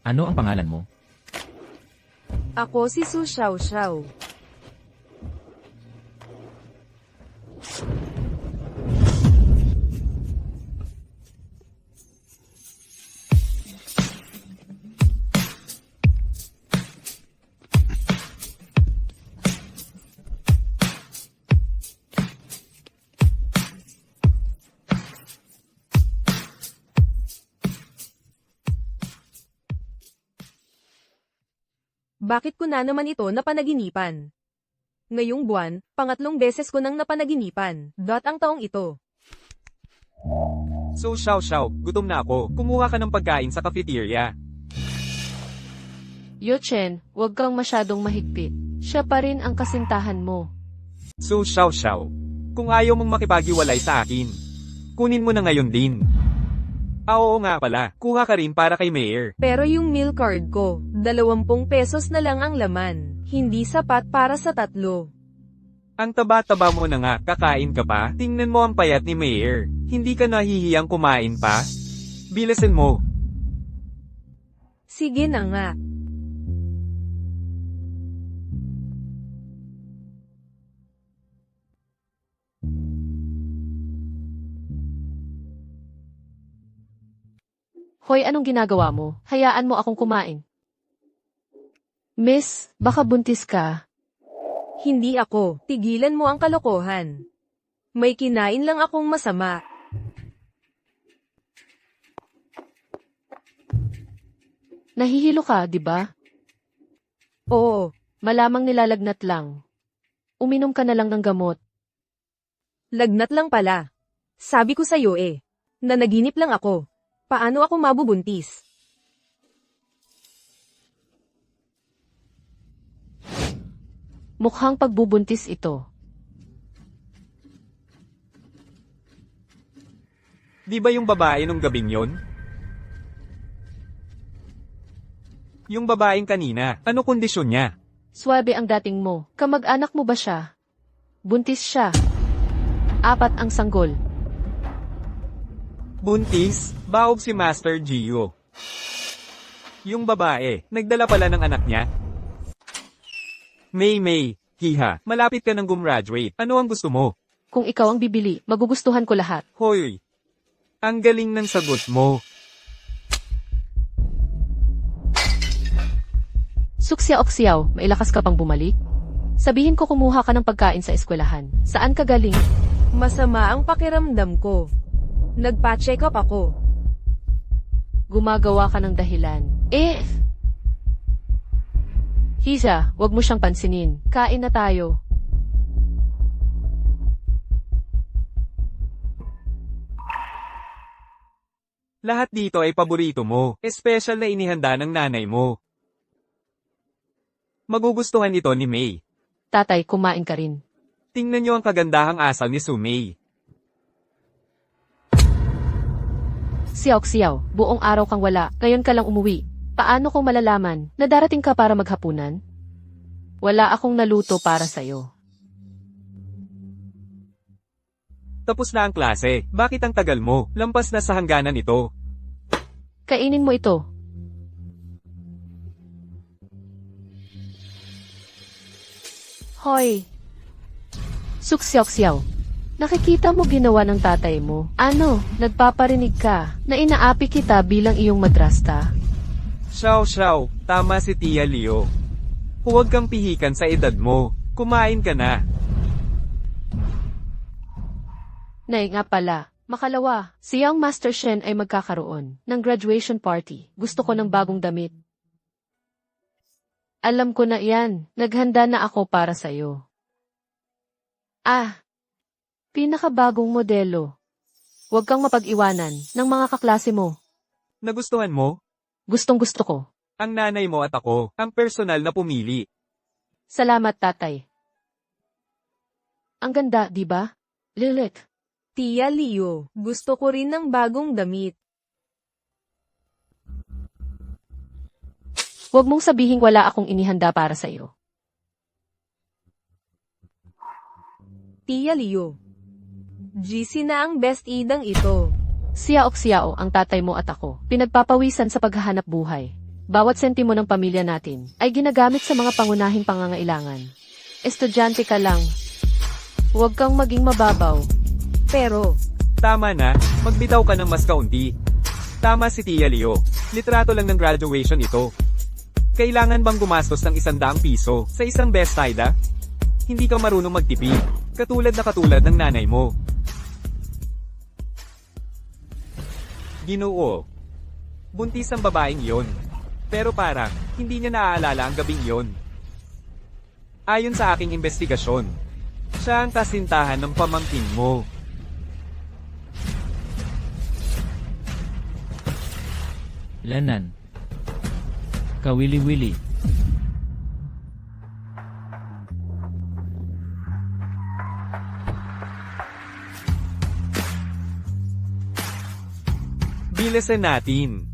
Ano ang pangalan mo? Ako si Su Xiaoxiao. Bakit ko na naman ito napanaginipan? Ngayong buwan, pangatlong beses ko nang napanaginipan. Ang taong ito. So Xiao, gutom na ako. Kumuha ka ng pagkain sa cafeteria. Yuchen, huwag kang masyadong mahigpit. Siya pa rin ang kasintahan mo. So Xiao, kung ayaw mong makipag-iwalay sa akin, kunin mo na ngayon din. Oo nga pala, kuha ka rin para kay Mayor. Pero yung meal card ko, 20 pesos na lang ang laman. Hindi sapat para sa 3. Ang taba-taba mo na nga, kakain ka pa? Tingnan mo ang payat ni Mayor. Hindi ka nahihiyang kumain pa? Bilasin mo. Sige na nga. Hoy, anong ginagawa mo? Hayaan mo akong kumain. Miss, baka buntis ka. Hindi ako. Tigilan mo ang kalokohan. May kinain lang akong masama. Nahihilo ka, di ba? Oo, Malamang nilalagnat lang. Uminom ka na lang ng gamot. lagnat lang pala. Sabi ko sa'yo nanaginip lang ako. Paano ako mabubuntis? Mukhang pagbubuntis ito. Di ba yung babae nung gabing yon? Yung babaeng kanina, ano kondisyon niya? Swabe ang dating mo. Kamag-anak mo ba siya? Buntis siya. 4 ang sanggol. Buntis, baog si Master Gio. Yung babae, nagdala pala ng anak niya? May, hiha, malapit ka nang gumraduate. Ano ang gusto mo? Kung ikaw ang bibili, magugustuhan ko lahat. Hoy, ang galing ng sagot mo. Suksya-oksyaw, mailakas ka pang bumalik? Sabihin ko kumuha ka ng pagkain sa eskwelahan. Saan ka galing? Masama ang pakiramdam ko. Nagpa-check up ako. Gumagawa ka ng dahilan. Hiza, wag mo siyang pansinin. Kain na tayo. Lahat dito ay paborito mo, espesyal na inihanda ng nanay mo. Magugustuhan ito ni May. Tatay, kumain ka rin. Tingnan niyo ang kagandahang asal ni Sumay. Siyaw-siyaw, buong araw kang wala, ngayon ka lang umuwi. Paano kung malalaman na darating ka para maghapunan? Wala akong naluto para sa'yo. Tapos na ang klase, bakit ang tagal mo? Lampas na sa hangganan ito. Kainin mo ito. Hoy! Suksyaw-syaw. Nakikita mo ginawa ng tatay mo. Ano, nagpaparinig ka na inaapi kita bilang iyong madrasta? Xiao, tama si Tia Leo. Huwag kang pihikan sa edad mo. Kumain ka na. Nay nga pala, makalawa, siyang Master Shen ay magkakaroon ng graduation party. Gusto ko ng bagong damit. Alam ko na yan, naghanda na ako para sa'yo. Pinakabagong modelo. Huwag kang mapag-iwanan ng mga kaklase mo. Nagustuhan mo? Gustong gusto ko. Ang nanay mo at ako, ang personal na pumili. Salamat, tatay. Ang ganda, di ba? Lilit. Tia Leo, gusto ko rin ng bagong damit. Huwag mong sabihing wala akong inihanda para sa'yo. Tia Leo. GC na ang best idang ito. Siao ang tatay mo at ako. Pinagpapawisan sa paghahanap buhay. Bawat sentimo ng pamilya natin ay ginagamit sa mga pangunahing pangangailangan. Estudyante ka lang. Huwag kang maging mababaw. Pero, Tama na, magbitaw ka ng mas kaunti. Tama si Tia Leo. Litrato lang ng graduation ito. Kailangan bang gumastos ng 100 piso sa isang best ida? Hindi ka marunong magtipid. Katulad ng nanay mo. Ginoo. Buntis ang babaeng yon. Pero parang, hindi niya naaalala ang gabing yon. Ayon sa aking investigasyon, siya ang kasintahan ng pamangkin mo. Lanan. Kawili-wili. Bilisan natin.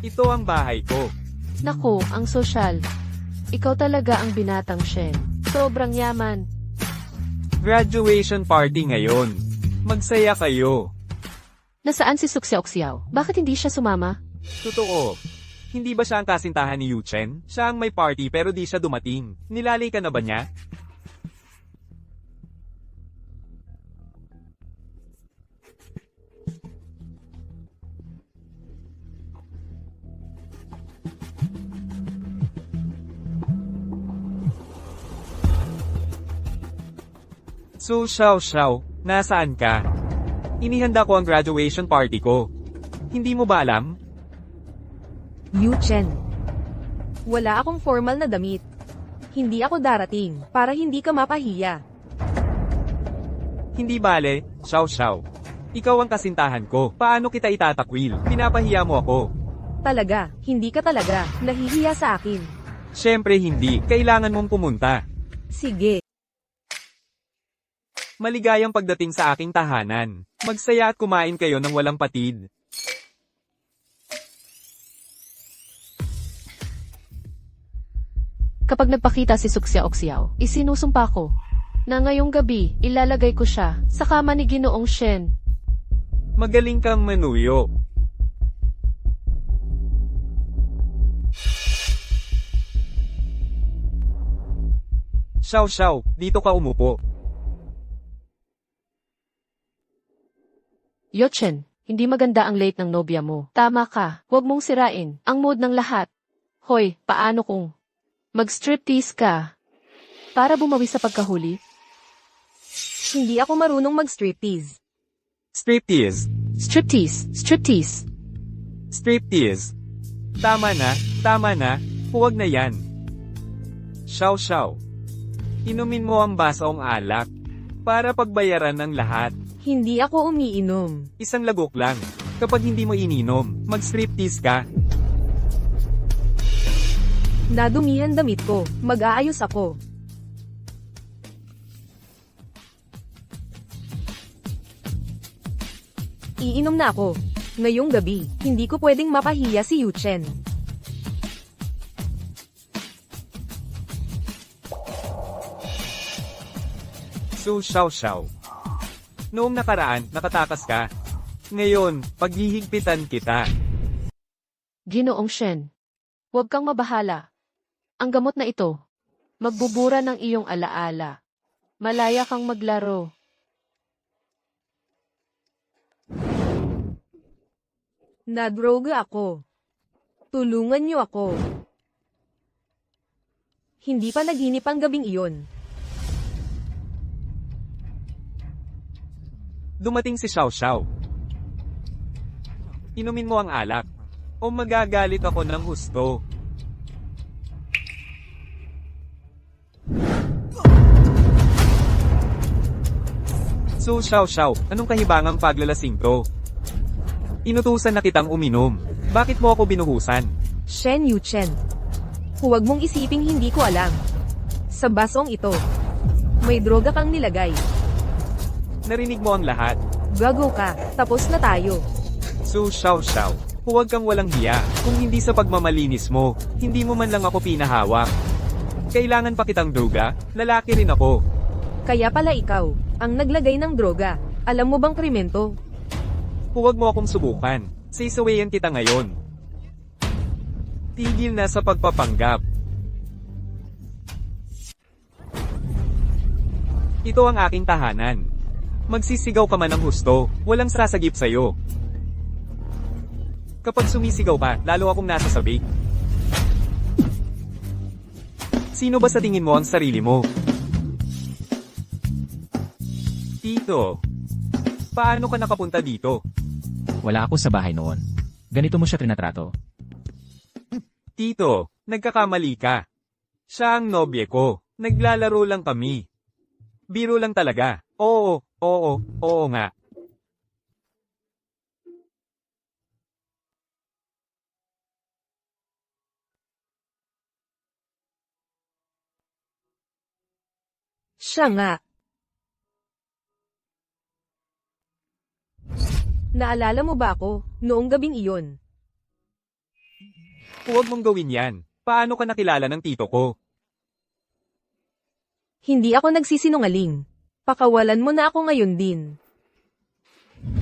Ito ang bahay ko. Naku, ang sosyal. Ikaw talaga ang binatang Shen. Sobrang yaman. Graduation party ngayon. Magsaya kayo. Nasaan si Suxiao? Bakit hindi siya sumama? Totoo. Hindi ba siya ang kasintahan ni Yu Chen? Siya ang may party pero di siya dumating. Nilalay ka na ba niya? So, Xiao, nasaan ka? Inihanda ko ang graduation party ko. Hindi mo ba alam? Yu Chen. Wala akong formal na damit. Hindi ako darating, para hindi ka mapahiya. Hindi bale, Xiao. Ikaw ang kasintahan ko. Paano kita itatakwil? Pinapahiya mo ako. Talaga, hindi ka talaga, nahihiya sa akin. Siyempre hindi. Kailangan mong pumunta. Sige. Maligayang pagdating sa aking tahanan. Magsaya at kumain kayo ng walang patid. Kapag nagpakita si Suxiao, isinusumpa ko na ngayong gabi ilalagay ko siya sa kama ni Ginoong Shen. Magaling kang manuyo. Xiao, dito ka umupo. Yochen, hindi maganda ang late ng nobya mo. Tama ka, huwag mong sirain ang mood ng lahat. Hoy, paano kung mag-striptease ka para bumawi sa pagkahuli? Hindi ako marunong mag-striptease. Striptease. Striptease. Tama na. Huwag na yan. Xiao. Inumin mo ang basong alak para pagbayaran ng lahat. Hindi ako umiinom. Isang lagok lang. Kapag hindi mo ininom, mag-striptease ka. Nadumihan damit ko, mag-aayos ako. Iinom na ako. Ngayong gabi, hindi ko pwedeng mapahiya si Yu Chen. So, Xiao. Noong nakaraan, nakatakas ka. Ngayon, paghihigpitan kita. Ginoong Shen, huwag kang mabahala. Ang gamot na ito, magbubura ng iyong alaala. Malaya kang maglaro. Nadroga ako. Tulungan niyo ako. Hindi pa naginip ang gabing iyon. Dumating si Xiao. Inumin mo ang alak. O magagalit ako ng husto. So, Xiao, anong kahibangang paglalasing to? Inutusan na kitang uminom. Bakit mo ako binuhusan? Shen Yu Chen. Huwag mong isiping hindi ko alam. Sa basong ito, may droga kang nilagay. Narinig mo ang lahat. Gago ka, tapos na tayo. So, Xiao, Huwag kang walang hiya. Kung hindi sa pagmamalinis mo, hindi mo man lang ako pinahawak. Kailangan pa kitang droga, lalaki rin ako. Kaya pala ikaw, ang naglagay ng droga. Alam mo bang krimen to? Huwag mo akong subukan. Sisawayan kita ngayon. Tigil na sa pagpapanggap. Ito ang aking tahanan. Magsisigaw ka man ng husto, walang sasagip sa'yo. Kapag sumisigaw ka, lalo akong nasasabik. Sino ba sa tingin mo ang sarili mo? Tito, paano ka nakapunta dito? Wala ako sa bahay noon. Ganito mo siya trinatrato. Tito, nagkakamali ka. Siya ang nobye ko. Naglalaro lang kami. Biro lang talaga. Oo nga. Siya nga. Naalala mo ba ako, noong gabing iyon? Huwag mong gawin yan. Paano ka nakilala ng tito ko? Hindi ako nagsisinungaling. Pakawalan mo na ako ngayon din.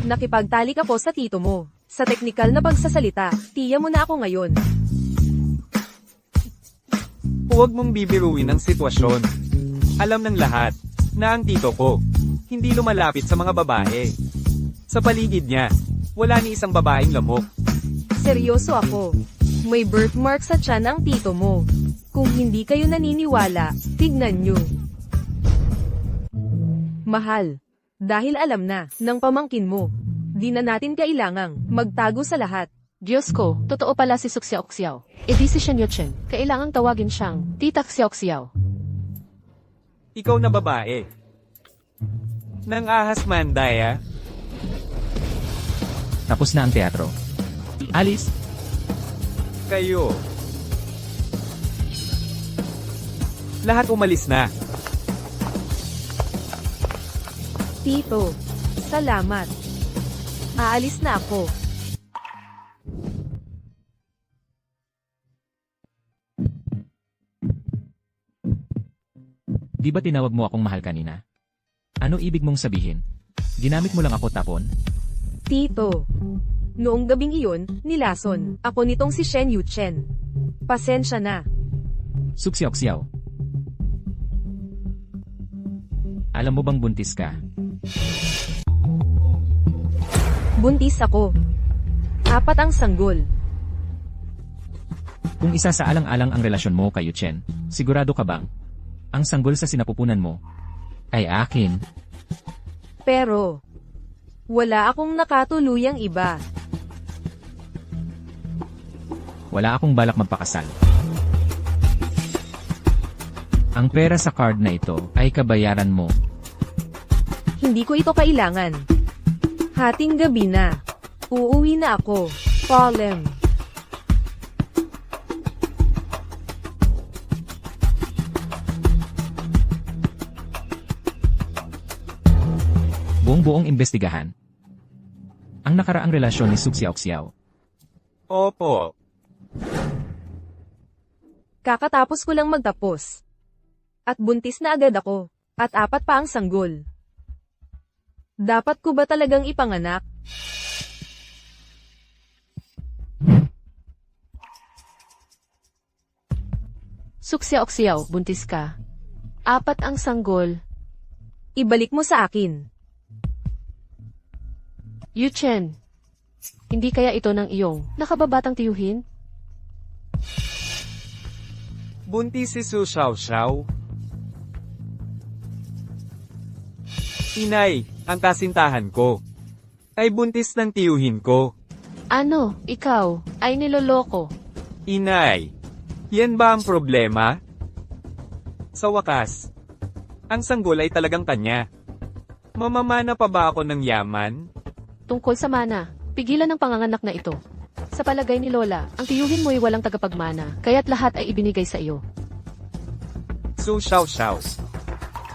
Nakipagtalik ako sa tito mo. Sa teknikal na pagsasalita, tiya mo na ako ngayon. Huwag mong bibiruin ang sitwasyon. Alam ng lahat na ang tito ko hindi lumalapit sa mga babae. Sa paligid niya, wala ni isang babaeng lamok. Seryoso ako. May birthmark sa tiyan ang tito mo. Kung hindi kayo naniniwala, tignan nyo. Mahal. Dahil alam na, ng pamangkin mo. Di na natin kailangang magtago sa lahat. Diyos ko, totoo pala si Suxiao-Xiao. E di si Shen Yuchen. Kailangang tawagin siyang Tita Xiao-Xiao. Ikaw na babae. Nang ahas man, Daya. Tapos na ang teatro. Alice, Kayo. Lahat umalis na. Tito, salamat. Aalis na ako. di ba tinawag mo akong mahal kanina? Ano ibig mong sabihin? Ginamit mo lang ako tapon? Tito, noong gabing iyon, nilason ako nitong si Shen Yuchen. Pasensya na. Suksiok-siyaw. Alam mo bang buntis ka? Buntis ako. 4 ang sanggol. Kung isa sa alang-alang ang relasyon mo kay Yuchen, sigurado ka bang ang sanggol sa sinapupunan mo ay akin? Pero, wala akong nakatuluyang iba. Wala akong balak magpakasal. Ang pera sa card na ito ay kabayaran mo. Hindi ko ito kailangan. Hating gabi na. Uuwi na ako. Palem. Buong-buong imbestigahan ang nakaraang relasyon ni Suxiao-Xiao. Opo. Kakatapos ko lang magtapos. At buntis na agad ako. At 4 pa ang sanggol. Dapat ko ba talagang ipanganak? Suxiao-Xiao, buntis ka. 4 ang sanggol. Ibalik mo sa akin. Yuchen, hindi kaya ito ng iyong nakababatang tiyuhin? Buntis si Su Xiao. Inay, ang kasintahan ko ay buntis ng tiyuhin ko. Ano, ikaw, ay niloloko. Inay, yan ba ang problema? Sa wakas, ang sanggol ay talagang kanya. Mamamana pa ba ako ng yaman? Tungkol sa mana, pigilan ang panganganak na ito. Sa palagay ni Lola, ang tiyuhin mo ay walang tagapagmana, kaya't lahat ay ibinigay sa iyo. Su Xiao.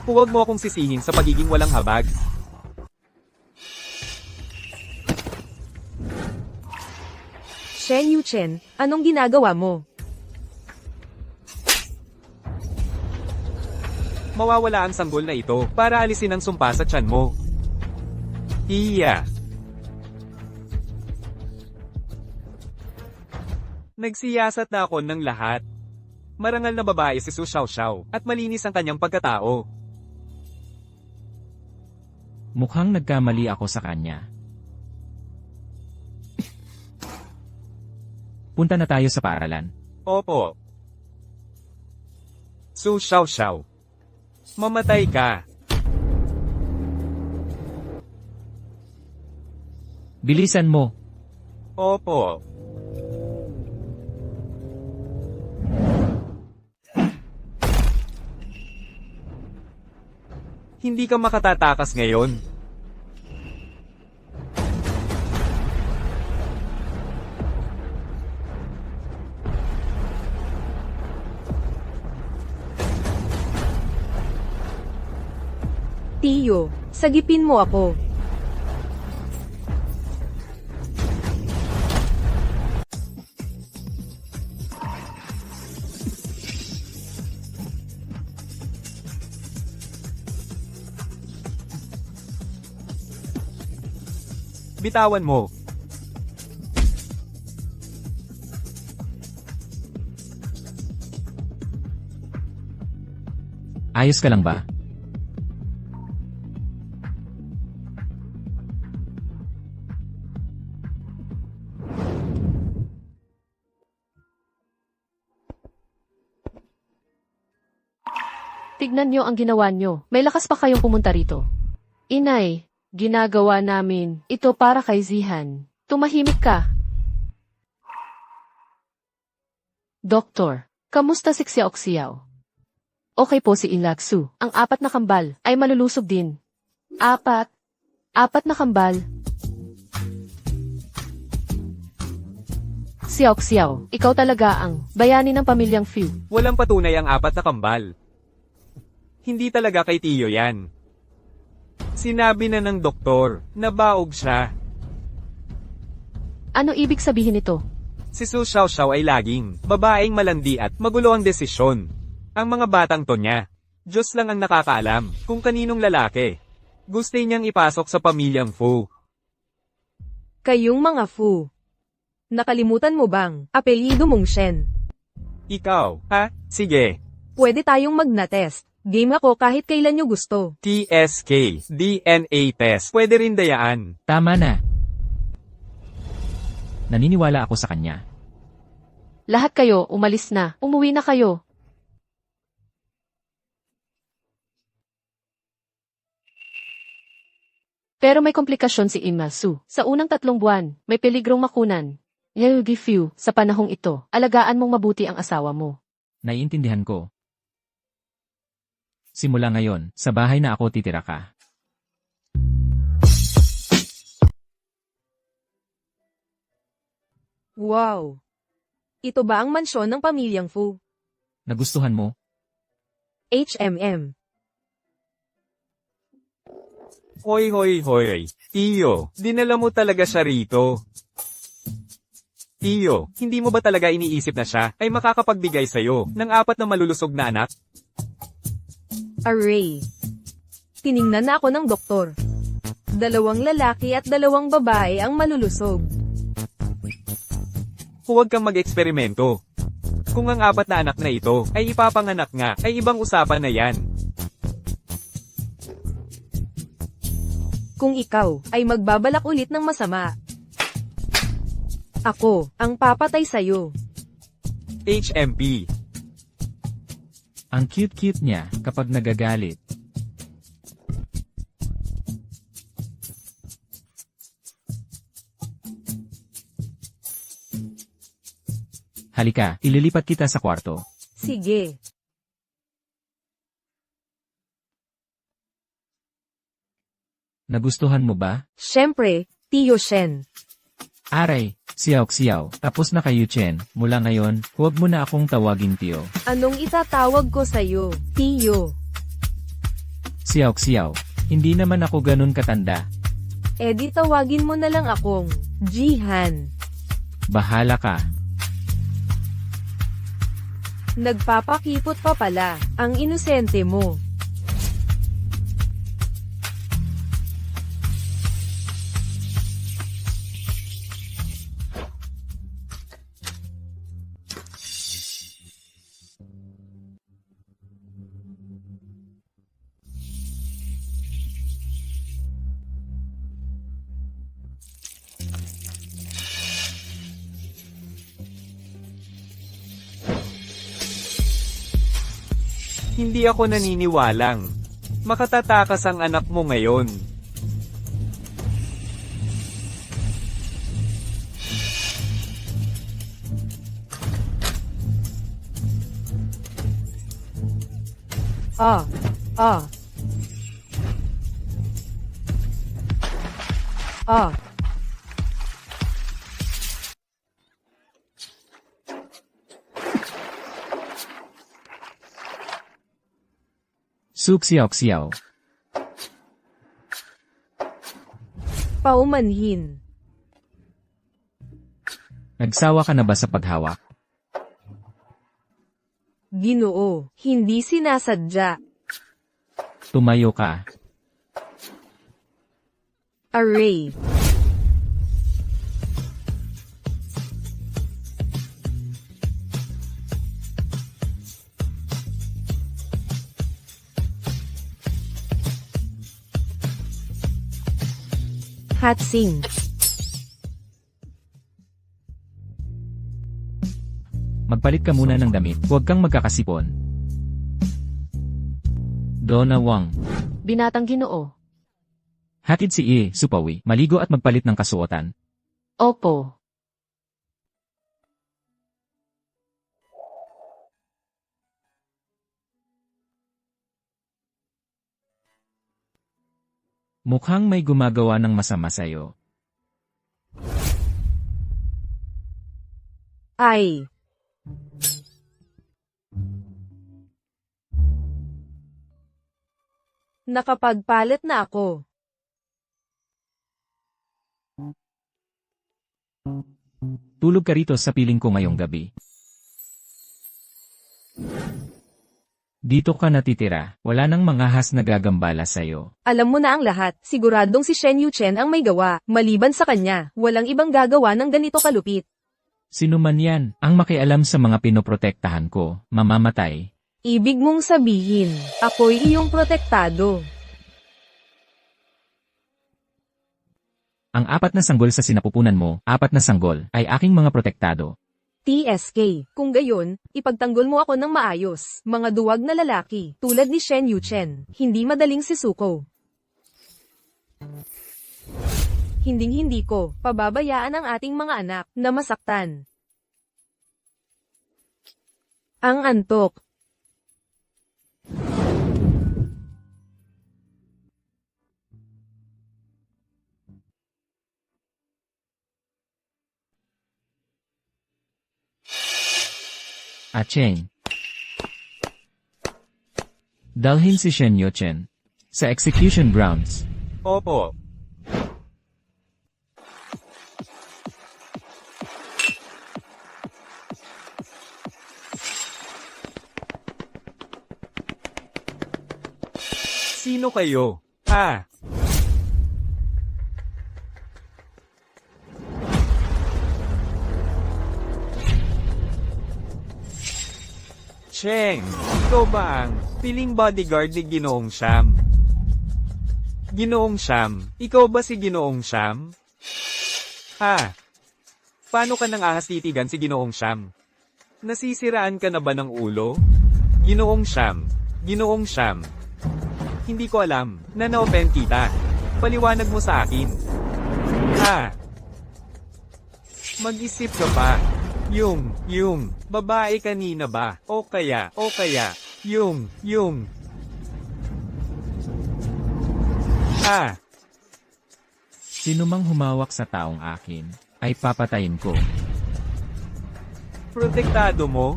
Huwag mo akong sisihin sa pagiging walang habag. Shen Yuchen, anong ginagawa mo? Mawawala ang sanggol na ito para alisin ang sumpa sa tiyan mo. Iya. Nagsiyasat na ako ng lahat. Marangal na babae si Su Xiaoxiao at malinis ang kanyang pagkatao. Mukhang nagkamali ako sa kanya. Punta na tayo sa paaralan. Opo. Su Xiaoxiao. Mamatay ka. Bilisan mo. Opo. Hindi ka makatatakas ngayon. Tiyo, sagipin mo ako. Bitawan mo. Ayos ka lang ba? Tignan nyo ang ginawa nyo. May lakas pa kayong pumunta rito. Inay, ginagawa namin ito para kay Zihan. Tumahimik ka. Doktor, kamusta si Xiaoxiao? Okay po si Inlaksu. Ang 4 na kambal ay malulusob din. 4 na kambal. Xiaoxiao, ikaw talaga ang bayani ng pamilyang Fu. Walang patunay ang 4 na kambal. Hindi talaga kay Tiyo yan. Sinabi na ng doktor, nabaog siya. Ano ibig sabihin nito? Si Su Xiaoxiao ay laging babaeng malandi at magulo ang desisyon. Ang mga batang to niya. Diyos lang ang nakakaalam kung kaninong lalaki. Gusto niyang ipasok sa pamilyang Fu. Kayong mga Fu. Nakalimutan mo bang, apelyido mong Shen? Ikaw, ha? Sige. Pwede tayong magna-test. Game ako kahit kailan nyo gusto. TSK, DNA test. Pwede rin dayaan. Tama na. Naniniwala ako sa kanya. Lahat kayo, umalis na. Umuwi na kayo. Pero may komplikasyon si Imasu. Sa unang 3 buwan, may peligrong makunan. Yeogifu, sa panahong ito, alagaan mong mabuti ang asawa mo. Naiintindihan ko. Simula ngayon, sa bahay na ako titira ka. Wow! Ito ba ang mansyon ng pamilyang Fu? Nagustuhan mo? HMM. Hoy hoy hoy. Tiyo, dinala mo talaga siya rito. Tiyo, hindi mo ba talaga iniisip na siya ay makakapagbigay sa'yo ng 4 na malulusog na anak? Array. Tiningnan na ako ng doktor. 2 lalaki at 2 babae ang malulusog. Huwag kang mag-eksperimento. Kung ang 4 na anak na ito ay ipapanganak nga, ay ibang usapan na yan. Kung ikaw ay magbabalak ulit ng masama, ako ang papatay sa'yo. HMP. Ang cute-cute niya kapag nagagalit. Halika, ililipat kita sa kwarto. Sige. Nagustuhan mo ba? Siyempre, Tiyo Shen. Aray, Xiaoxiao, tapos na kayo Chen. Mula ngayon, huwag mo na akong tawagin Tiyo. Anong itatawag ko sa'yo, Tiyo? Xiaoxiao, hindi naman ako ganun katanda. Eh di tawagin mo na lang akong Jihan. Bahala ka. Nagpapakipot pa pala, ang inosente mo. Hindi ako naniniwalang makatatakas ang anak mo ngayon. Ah, ah. Ah. Suksiyaw-ksiyaw. Paumanhin. Nagsawa ka na ba sa paghawak? Ginoo, hindi sinasadya. Tumayo ka. Array. Hatsing. Magpalit ka muna ng damit, huwag kang magkakasipon. Donna Wang. Binatang Ginoo. Hatid si I, Supawi, maligo at magpalit ng kasuotan. Opo. Mukhang may gumagawa ng masama sa'yo. Ay. Nakapagpalit na ako. Tulog ka rito sa piling ko ngayong gabi. Dito ka natitira, wala nang mangahas na gagambala sa'yo. Alam mo na ang lahat, siguradong si Shen Yuchen ang may gawa, maliban sa kanya, walang ibang gagawa ng ganito kalupit. Sino man yan, ang makialam sa mga pinoprotektahan ko, mamamatay. Ibig mong sabihin, ako'y iyong protektado. Ang 4 na sanggol sa sinapupunan mo, 4 na sanggol, ay aking mga protektado. TSK, kung gayon, ipagtanggol mo ako ng maayos, mga duwag na lalaki, tulad ni Shen Yuchen, hindi madaling sisuko. Hinding-hindi ko, pababayaan ang ating mga anak, na masaktan. Ang antok. Acheng. Dalhin si Shen Yuchen sa execution grounds. Opo. Sino kayo? Ah. Cheng, ikaw ba ang piling bodyguard ni Ginoong Sham? Ginoong Sham, ikaw ba si Ginoong Sham? Ha? Paano ka nang ahas titigan si Ginoong Sham? Nasisiraan ka na ba ng ulo? Ginoong Sham, Ginoong Sham. Hindi ko alam na na-open kita. Paliwanag mo sa akin. Ha? Mag-isip ka pa. Yung, babae kanina ba? O kaya, yung. Ha? Sino mang humawak sa taong akin, ay papatayin ko. Protektado mo?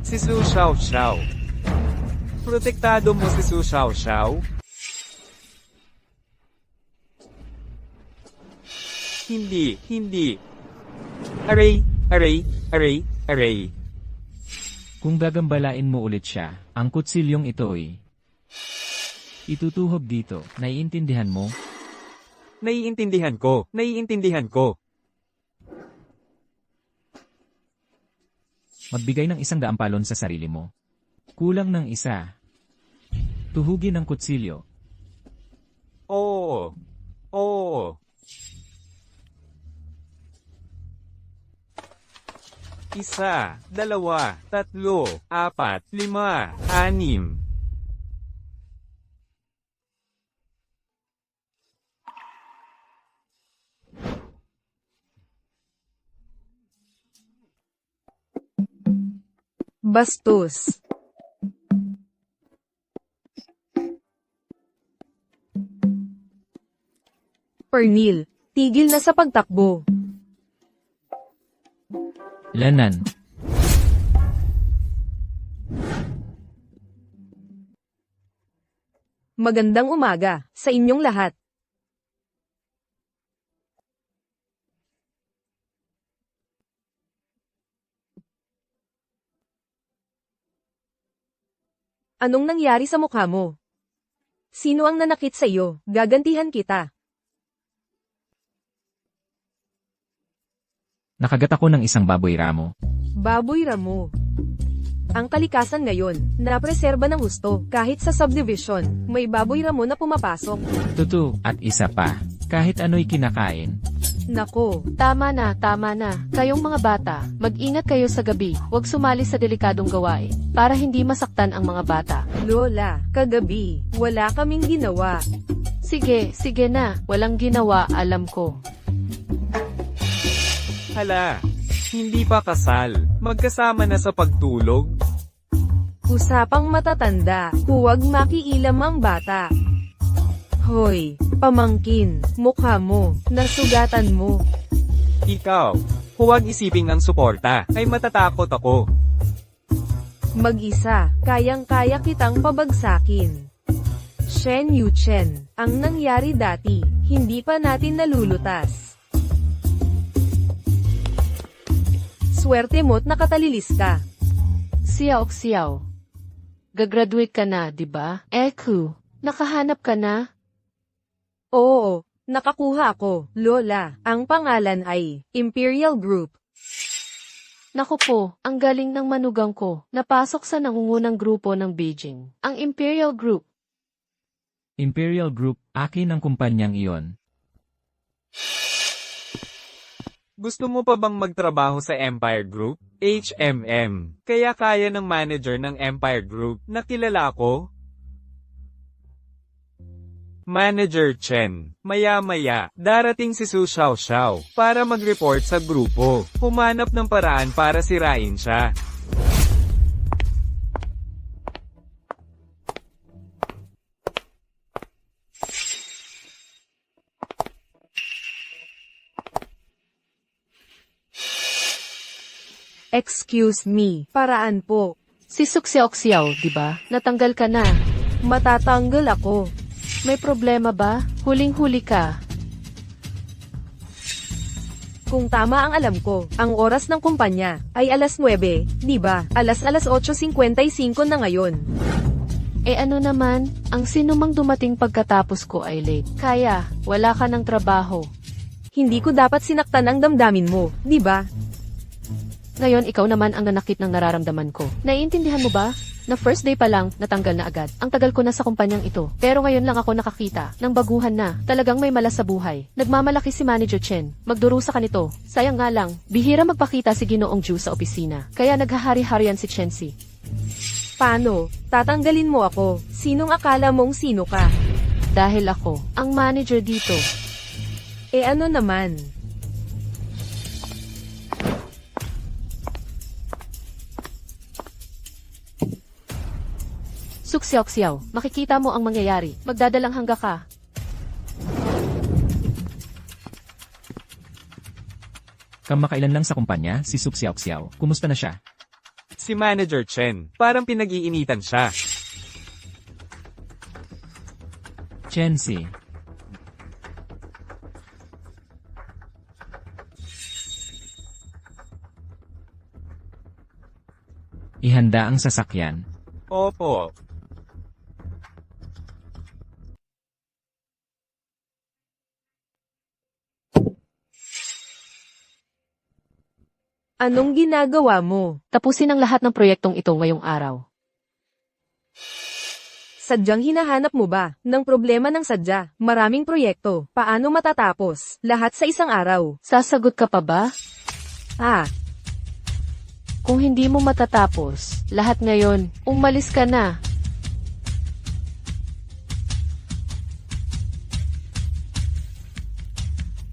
Si Su Xiao Xiao. Protektado mo si Su Xiao Xiao? Hindi. Aray. Kung gagambalain mo ulit siya, ang kutsilyong ito'y itutuhog dito. Naiintindihan mo? Naiintindihan ko. Magbigay ng 100 palon sa sarili mo. Kulang ng isa. Tuhugin ang kutsilyo. Oo. 1, 2, 3, 4, 5, 6. Bastos. Pernil, tigil na sa pagtakbo. Lanan. Magandang umaga sa inyong lahat. Anong nangyari sa mukha mo? Sino ang nanakit sa iyo? Gagantihan kita. Nakagat ako ng isang baboy ramo. Baboy ramo. Ang kalikasan ngayon, napreserba ng husto, kahit sa subdivision, may baboy ramo na pumapasok. Tutu, at isa pa, kahit ano'y kinakain. Nako, Tama na. Kayong mga bata, mag-ingat kayo sa gabi. Huwag sumali sa delikadong gawain para hindi masaktan ang mga bata. Lola, kagabi, wala kaming ginawa. Sige na. Walang ginawa, alam ko. Hala, hindi pa kasal. Magkasama na sa pagtulog. Usapang matatanda, huwag makiilam ang bata. Hoy, pamangkin, mukha mo, nasugatan mo. Ikaw, huwag isiping ang suporta, ay matatakot ako. Mag-isa, kayang-kaya kitang pabagsakin. Shen Yuchen, ang nangyari dati, hindi pa natin nalulutas. Swerte mo't nakatalilis ka. Xiao. Gagraduate ka na, di ba? Eku, nakahanap ka na? Oo, nakakuha ako, Lola. Ang pangalan ay Imperial Group. Naku po, ang galing ng manugang ko. Napasok sa nangungunang grupo ng Beijing. Ang Imperial Group. Imperial Group, akin ang kumpanyang iyon. Gusto mo pa bang magtrabaho sa Empire Group? HMM. Kaya kaya ng manager ng Empire Group na kilala ko? Manager Chen. Maya-maya, darating si Su Xiao para mag-report sa grupo. Humanap ng paraan para sirain siya. Excuse me, paraan po. Si Xiao, di ba? Natanggal ka na. Matatanggal ako. May problema ba? Huling-huli ka. Kung tama ang alam ko, ang oras ng kumpanya ay alas 9, di ba? Alas 8:55 na ngayon. Eh ano naman, ang sinumang dumating pagkatapos ko ay late. Kaya, wala ka ng trabaho. Hindi ko dapat sinaktan ang damdamin mo, di ba? Ngayon ikaw naman ang nanakit ng nararamdaman ko. Naiintindihan mo ba? Na first day pa lang, natanggal na agad. Ang tagal ko na sa kumpanyang ito. Pero ngayon lang ako nakakita ng baguhan na. Talagang may malas sa buhay. Nagmamalaki si Manager Chen. Magdurusa ka nito. Sayang nga lang, bihira magpakita si Ginoong Ju sa opisina. Kaya naghahari-harian si Chensi. Paano? Tatanggalin mo ako. Sinong akala mong sino ka? Dahil ako, ang manager dito. Eh ano naman? Xiao, makikita mo ang mangyayari. Magdadalang hangga ka. Kamakailan lang sa kumpanya, si Xiao. Kumusta na siya? Si Manager Chen, parang pinag-iinitan siya. Chensi. Ihanda ang sasakyan. Opo. Anong ginagawa mo? Tapusin ang lahat ng proyektong ito ngayong araw. Sadyang hinahanap mo ba ng problema ng sadya? Maraming proyekto. Paano matatapos? Lahat sa isang araw. Sasagot ka pa ba? Ah, Kung hindi mo matatapos, lahat ngayon, umalis ka na.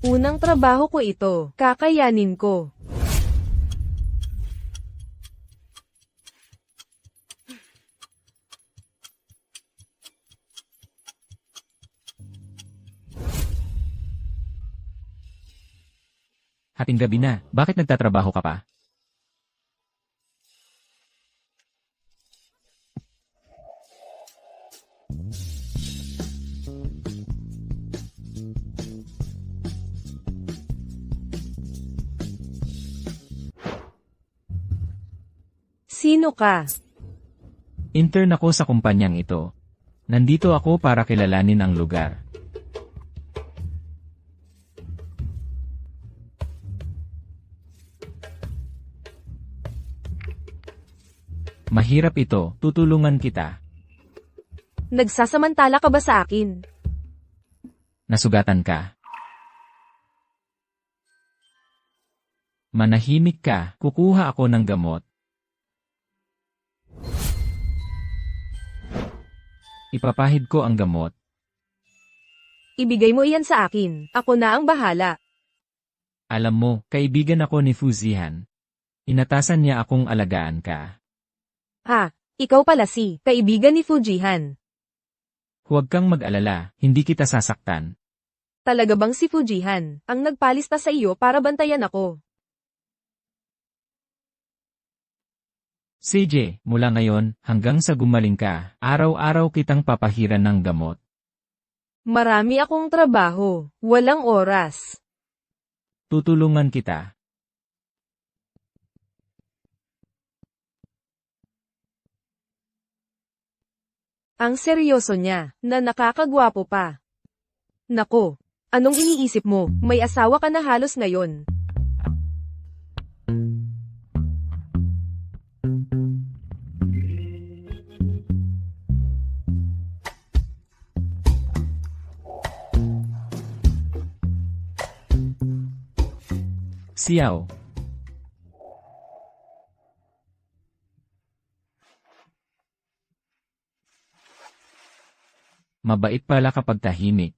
unang trabaho ko ito. Kakayanin ko. Hating gabi na, bakit nagtatrabaho ka pa? Sino ka? Intern ako sa kumpanyang ito. Nandito ako para kilalanin ang lugar. Mahirap ito, tutulungan kita. Nagsasamantala ka ba sa akin? Nasugatan ka. Manahimik ka, kukuha ako ng gamot. Ipapahid ko ang gamot. Ibigay mo iyan sa akin. Ako na ang bahala. Alam mo, kaibigan ako ni Fuzihan. Inatasan niya akong alagaan ka. Ha, ikaw pala si kaibigan ni Fujihan. Huwag kang mag-alala, hindi kita sasaktan. Talaga bang si Fujihan ang nagpalista sa iyo para bantayan ako? CJ, mula ngayon, hanggang sa gumaling ka, araw-araw kitang papahiran ng gamot. Marami akong trabaho. Walang oras. Tutulungan kita. Ang seryoso niya, na nakakagwapo pa. Nako, anong iniisip mo? May asawa ka na halos ngayon. Siyaw. Mabait pala kapag tahimik.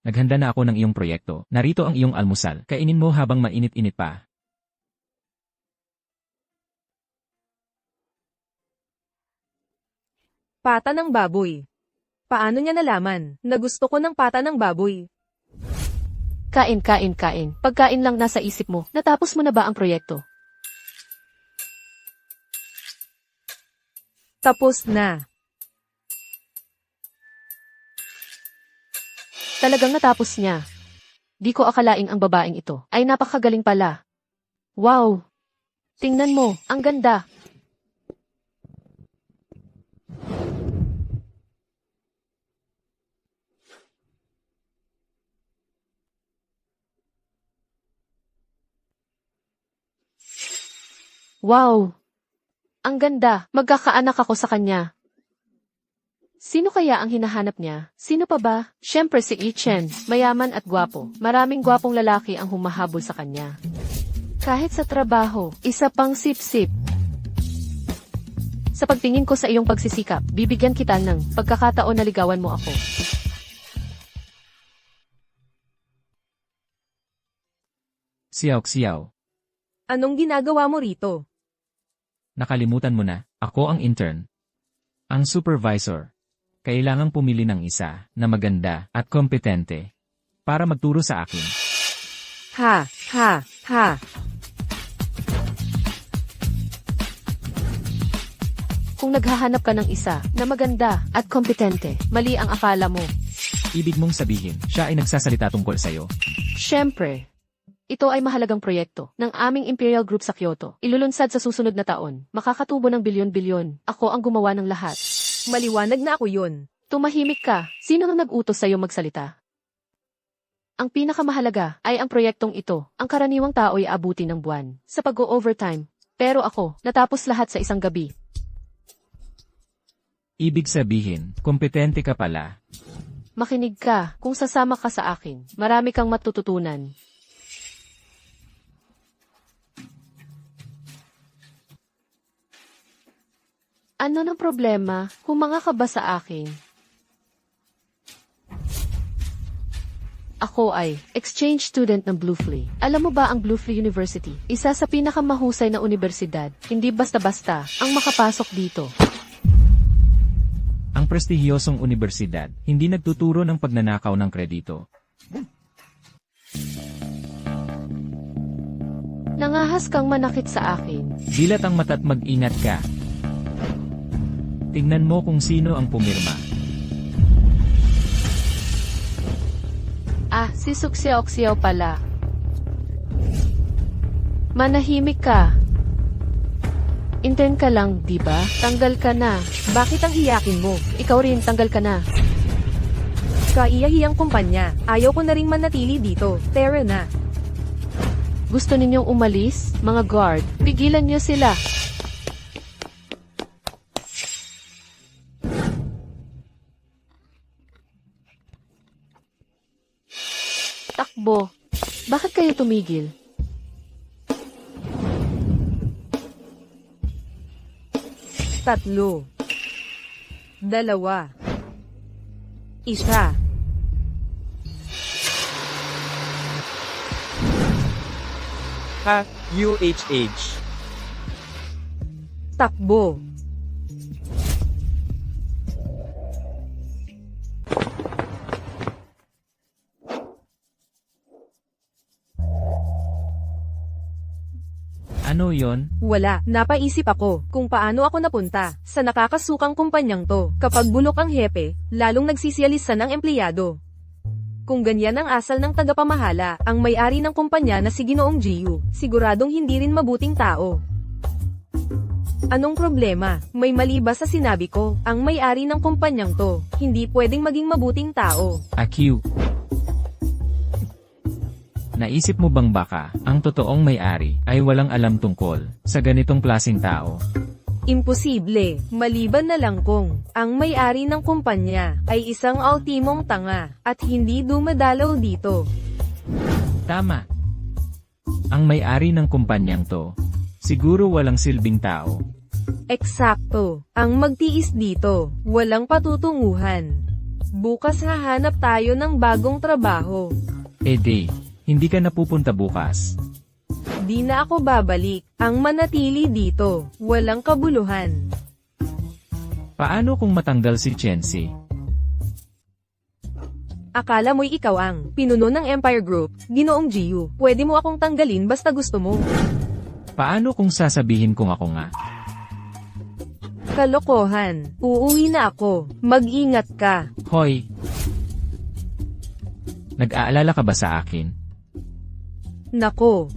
Naghanda na ako ng iyong proyekto. Narito ang iyong almusal. Kainin mo habang mainit-init pa. Pata ng baboy. Paano niya nalaman na gusto ko ng pata ng baboy? Kain, kain, kain. Pagkain lang nasa isip mo. Natapos mo na ba ang proyekto? Tapos na. Talagang natapos niya. Di ko akalaing ang babaeng ito ay napakagaling pala. Wow! Tingnan mo, ang ganda. Wow! Ang ganda. Magkakaanak ako sa kanya. Sino kaya ang hinahanap niya? Sino pa ba? Siyempre si Ichen, mayaman at gwapo. Maraming gwapong lalaki ang humahabol sa kanya. Kahit sa trabaho, isa pang sip-sip. Sa pagtingin ko sa iyong pagsisikap, bibigyan kita ng pagkakataon na ligawan mo ako. Siyaw. Anong ginagawa mo rito? Nakalimutan mo na, ako ang intern. Ang supervisor. Kailangang pumili ng isa na maganda at kompetente para magturo sa akin. Ha, ha, ha. Kung naghahanap ka ng isa na maganda at kompetente, mali ang akala mo. Ibig mong sabihin, siya ay nagsasalita tungkol sa'yo. Siyempre, ito ay mahalagang proyekto ng aming Imperial Group sa Kyoto. Ilulunsad sa susunod na taon. Makakatubo ng bilyon-bilyon. Ako ang gumawa ng lahat. Maliwanag na ako yun. Tumahimik ka. Sino ang nag-utos sa'yo magsalita? Ang pinakamahalaga ay ang proyektong ito. Ang karaniwang tao ay abuti ng buwan sa pag-o-overtime. Pero ako, natapos lahat sa isang gabi. Ibig sabihin, kompetente ka pala. Makinig ka. Kung sasama ka sa akin, marami kang matututunan. Ano ng problema? Humanga ka ba sa akin? Ako ay exchange student ng Bluefly. Alam mo ba ang Bluefly University? Isa sa pinakamahusay na universidad. Hindi basta-basta ang makapasok dito. Ang prestihiyosong universidad, hindi nagtuturo ng pagnanakaw ng kredito. Nangahas kang manakit sa akin. Dilat ang mata't mag-ingat ka. Tingnan mo kung sino ang pumirma. Ah, si Suxiao pala. Manahimik ka. Intern ka lang, di ba? Tanggal ka na. Bakit ang iyakin mo? Ikaw rin, tanggal ka na. Kaiyahiyang kumpanya. Ayaw ko na ring manatili dito. Tara na. Gusto ninyong umalis? Mga guard, pigilan niyo sila. Takbo. Bakit kayo tumigil? Tatlo. Dalawa. Isa. Ha, UHH. Takbo. Ano yon? Wala, napaisip ako kung paano ako napunta sa nakakasukang kumpanyang to. Kapag bulok ang hepe, lalong nagsisialisan ang empleyado. Kung ganyan ang asal ng tagapamahala, ang may-ari ng kumpanya na si Ginoong Jiu, siguradong hindi rin mabuting tao. Anong problema? May mali ba sa sinabi ko? Ang may-ari ng kumpanyang to, hindi pwedeng maging mabuting tao. AQ. Naisip mo bang baka, ang totoong may-ari, ay walang alam tungkol, sa ganitong klaseng tao? Imposible, maliban na lang kung, ang may-ari ng kumpanya, ay isang ultimong tanga, at hindi dumadalaw dito. Tama. Ang may-ari ng kumpanyang to, siguro walang silbing tao. Eksakto, ang magtiis dito, walang patutunguhan. Bukas hahanap tayo ng bagong trabaho. Hindi ka napupunta bukas. Di na ako babalik, ang manatili dito, walang kabuluhan. Paano kung matanggal si Chensi? Akala mo'y ikaw ang pinuno ng Empire Group, Ginoong Jiu. Pwede mo akong tanggalin basta gusto mo. Paano kung sasabihin kong ako nga? Kalokohan, uuwi na ako, mag-ingat ka. Hoy! Nag-aalala ka ba sa akin? Nako,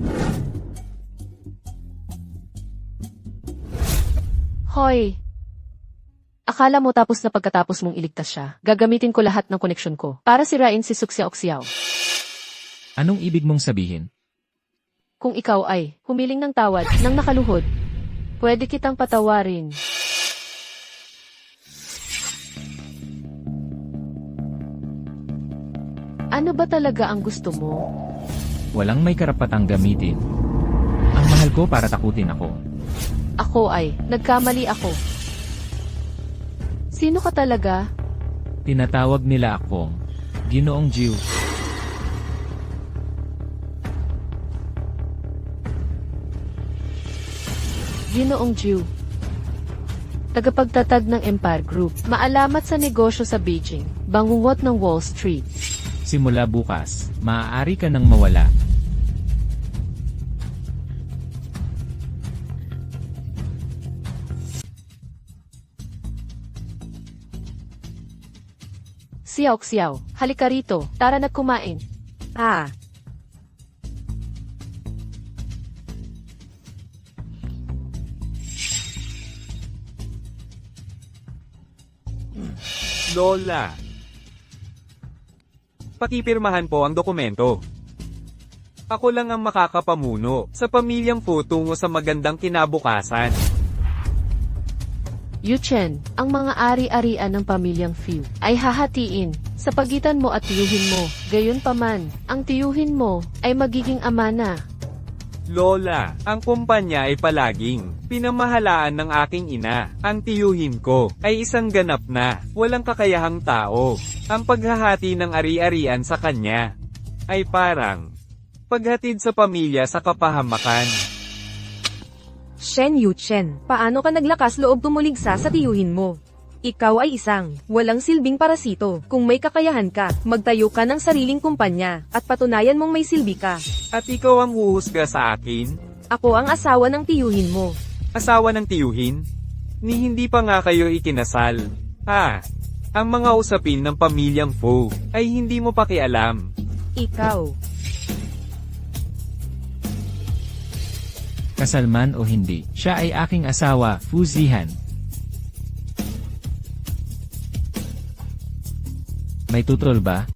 Hoy! Akala mo tapos na pagkatapos mong iligtas siya, gagamitin ko lahat ng koneksyon ko para sirain si Suxiao. Anong ibig mong sabihin? Kung ikaw ay humiling ng tawad ng nakaluhod, pwede kitang patawarin. Ano ba talaga ang gusto mo? Walang may karapatang gamitin. Ang mahal ko para takutin ako. Ako ay nagkamali ako. Sino ka talaga? Tinatawag nila akong Ginoong Jiu. Ginoong Jiu. Tagapagtatag ng Empire Group. Maalamat sa negosyo sa Beijing. Bangungot ng Wall Street. Simula bukas, maaari ka nang mawala. Xiao, halika rito, tara na kumain. Ah, Lola. Pakipirmahan po ang dokumento. Ako lang ang makakapamuno sa pamilyang Fu tungo sa magandang kinabukasan. Yuchen, ang mga ari-arian ng pamilyang Fu ay hahatiin sa pagitan mo at tiyuhin mo. Gayunpaman, ang tiyuhin mo ay magiging ama na. Lola, ang kumpanya ay palaging pinamahalaan ng aking ina. Ang tiyuhin ko ay isang ganap na, walang kakayahang tao. Ang paghahati ng ari-arian sa kanya ay parang paghatid sa pamilya sa kapahamakan. Shen Yuchen, paano ka naglakas loob tumuligsa sa tiyuhin mo? Ikaw ay isang walang silbing parasito. Kung may kakayahan ka, magtayo ka ng sariling kumpanya, at patunayan mong may silbi ka. At ikaw ang huhusga sa akin? Ako ang asawa ng tiyuhin mo. Asawa ng tiyuhin? Ni hindi pa nga kayo ikinasal. Ang mga usapin ng pamilyang Fu ay hindi mo pakialam. Ikaw. Kasal man o hindi, siya ay aking asawa, Fu Zihan. May tutrol ba?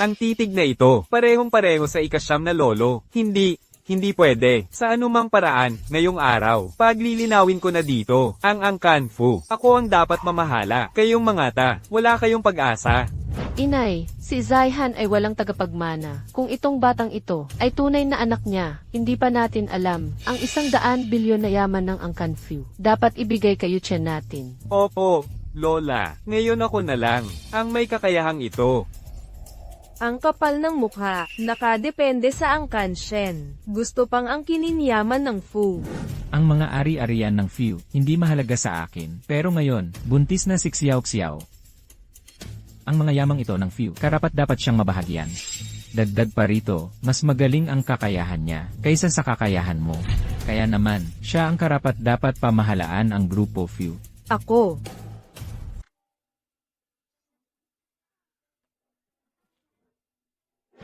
Ang titig na ito, parehong-pareho sa ikasyam na lolo. Hindi pwede. Sa anumang paraan, ngayong araw, paglilinawin ko na dito, ang Angkan Fu. Ako ang dapat mamahala. Kayong mga ta, wala kayong pag-asa. Inay, si Zaihan ay walang tagapagmana. Kung itong batang ito ay tunay na anak niya, hindi pa natin alam ang 100 bilyon na yaman ng Angkan Fu. Dapat ibigay kay Yuchen natin. Opo, Lola, ngayon ako na lang, ang may kakayahang ito. Ang kapal ng mukha, nakadepende sa angkan Shen. Gusto pang angkinin yaman ng Fu. Ang mga ari-arian ng Fu, hindi mahalaga sa akin. Pero ngayon, buntis na si Xiao. Ang mga yamang ito ng Fu, karapat dapat siyang mabahagyan. Dagdag pa rito, mas magaling ang kakayahan niya, kaysa sa kakayahan mo. Kaya naman, siya ang karapat dapat pamahalaan ang grupo Fu. Ako.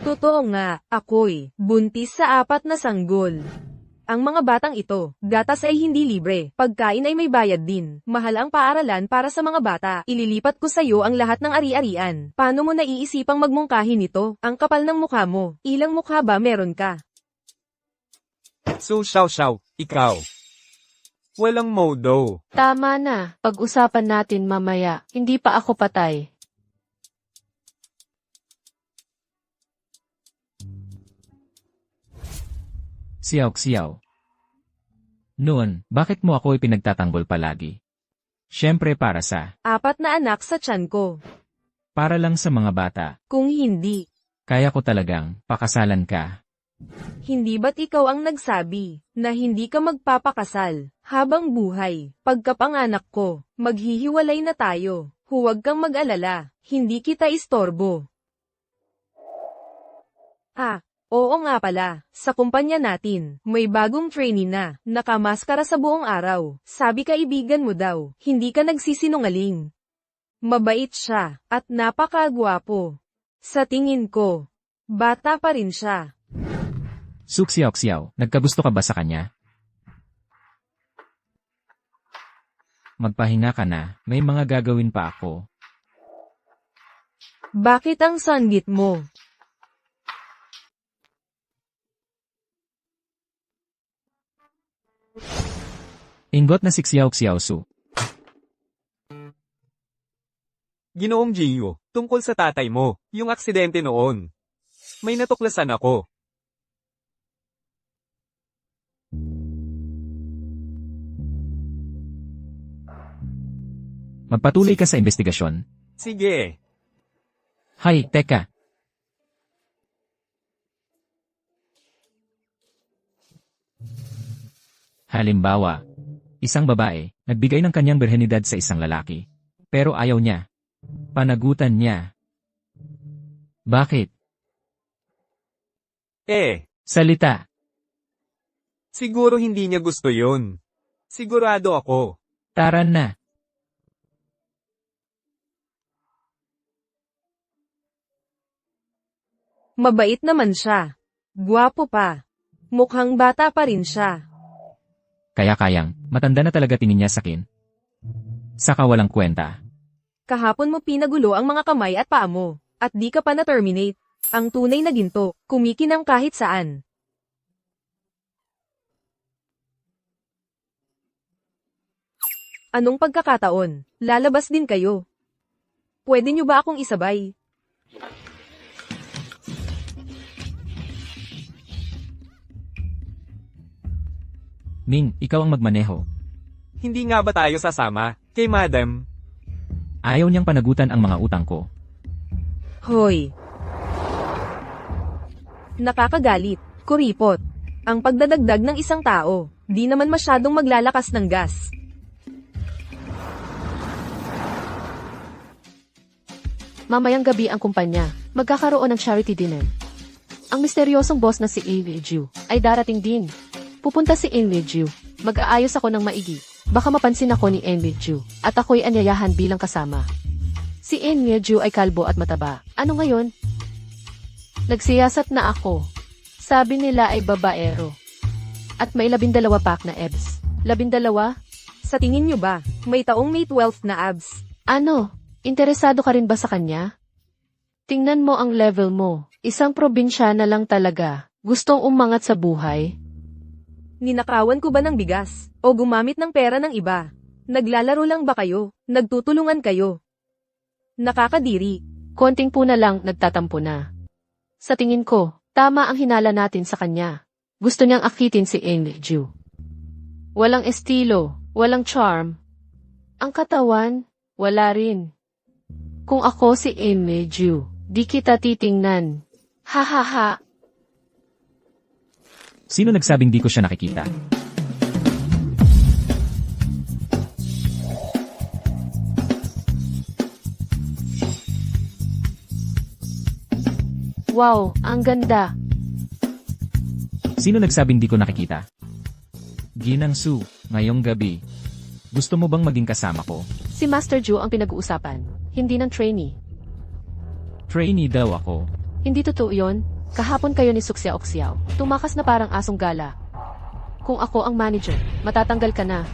Totoo nga, ako'y buntis sa 4 na sanggol. Ang mga batang ito, gatas ay hindi libre, pagkain ay may bayad din. Mahal ang paaralan para sa mga bata. Ililipat ko sa iyo ang lahat ng ari-arian. Paano mo naiisipang magmungkahi nito? Ang kapal ng mukha mo. Ilang mukha ba meron ka? So Xiao, ikaw. Walang modo. Tama na, pag-usapan natin mamaya, hindi pa ako patay. Xiao. Noon, bakit mo ako ipinagtatanggol palagi? Siyempre para sa, 4 na anak sa tiyan ko. para lang sa mga bata. Kung hindi, Kaya ko talagang, pakasalan ka. hindi ba't ikaw ang nagsabi na hindi ka magpapakasal habang buhay? Pagkapanganak ko, maghihiwalay na tayo. Huwag kang mag-alala, hindi kita istorbo. Oo nga pala, sa kumpanya natin, may bagong trainee na, nakamaskara sa buong araw. Sabi kaibigan mo daw, hindi ka nagsisinungaling. Mabait siya, at napakagwapo. Sa tingin ko, bata pa rin siya. Su Xiao, nagkagusto ka ba sa kanya? Magpahinga ka na, may mga gagawin pa ako. Bakit ang sanggit mo? Ingot na si Xiao Su. Ginoong Jiyo, tungkol sa tatay mo, yung aksidente noon. May natuklasan ako. Magpatuloy ka sa investigasyon. Sige. Hay, teka. Halimbawa, isang babae, nagbigay ng kanyang birhenidad sa isang lalaki. Pero ayaw niya. Panagutan niya. Bakit? Salita. Siguro hindi niya gusto yun. Sigurado ako. Tara na. Mabait naman siya. Gwapo pa. Mukhang bata pa rin siya. Kaya-kayang, matanda na talaga tingin niya sa akin. Saka walang kwenta. Kahapon mo pinagulo ang mga kamay at paa mo. At di ka pa na-terminate. Ang tunay na ginto, kumikinang kahit saan. Anong pagkakataon? Lalabas din kayo. Pwede nyo ba akong isabay? Ming, ikaw ang magmaneho. Hindi nga ba tayo sasama? Kay madam. Ayaw niyang panagutan ang mga utang ko. Hoy! Nakakagalit, kuripot. Ang pagdadagdag ng isang tao, di naman masyadong maglalakas ng gas. Mamayang gabi ang kumpanya, magkakaroon ng charity dinner. Ang misteryosong boss na si Amy Ju ay darating din. Pupunta si Amy Ju. Mag-aayos ako ng maigi. Baka mapansin ako ni Amy Ju at ako'y anyayahan bilang kasama. Si Amy Ju ay kalbo at mataba. Ano ngayon? Nagsiyasat na ako. Sabi nila ay babaero. At may 12 pack na abs. 12? Sa tingin nyo ba, may taong may 12 na abs? Ano? Interesado ka rin ba sa kanya? Tingnan mo ang level mo. Isang probinsya na lang talaga. Gustong umangat sa buhay? Ninakawan ko ba ng bigas? O gumamit ng pera ng iba? Naglalaro lang ba kayo? Nagtutulungan kayo? Nakakadiri. Konting puna lang, nagtatampo na. Sa tingin ko, tama ang hinala natin sa kanya. Gusto niyang akitin si Amy Ju. Walang estilo, walang charm. Ang katawan, wala rin. Kung ako si Amy Ju, di kita titingnan. Ha ha ha. Sino nagsabing di ko siya nakikita? Wow, ang ganda. Sino nagsabing di ko nakikita? Ginang Su, ngayong gabi. Gusto mo bang maging kasama ko? Si Master Ju ang pinag-uusapan, hindi ng trainee. Trainee daw ako. Hindi totoo yon. Kahapon kayo ni Suksya Oksiao. Tumakas na parang asong gala. Kung ako ang manager, matatanggal ka na.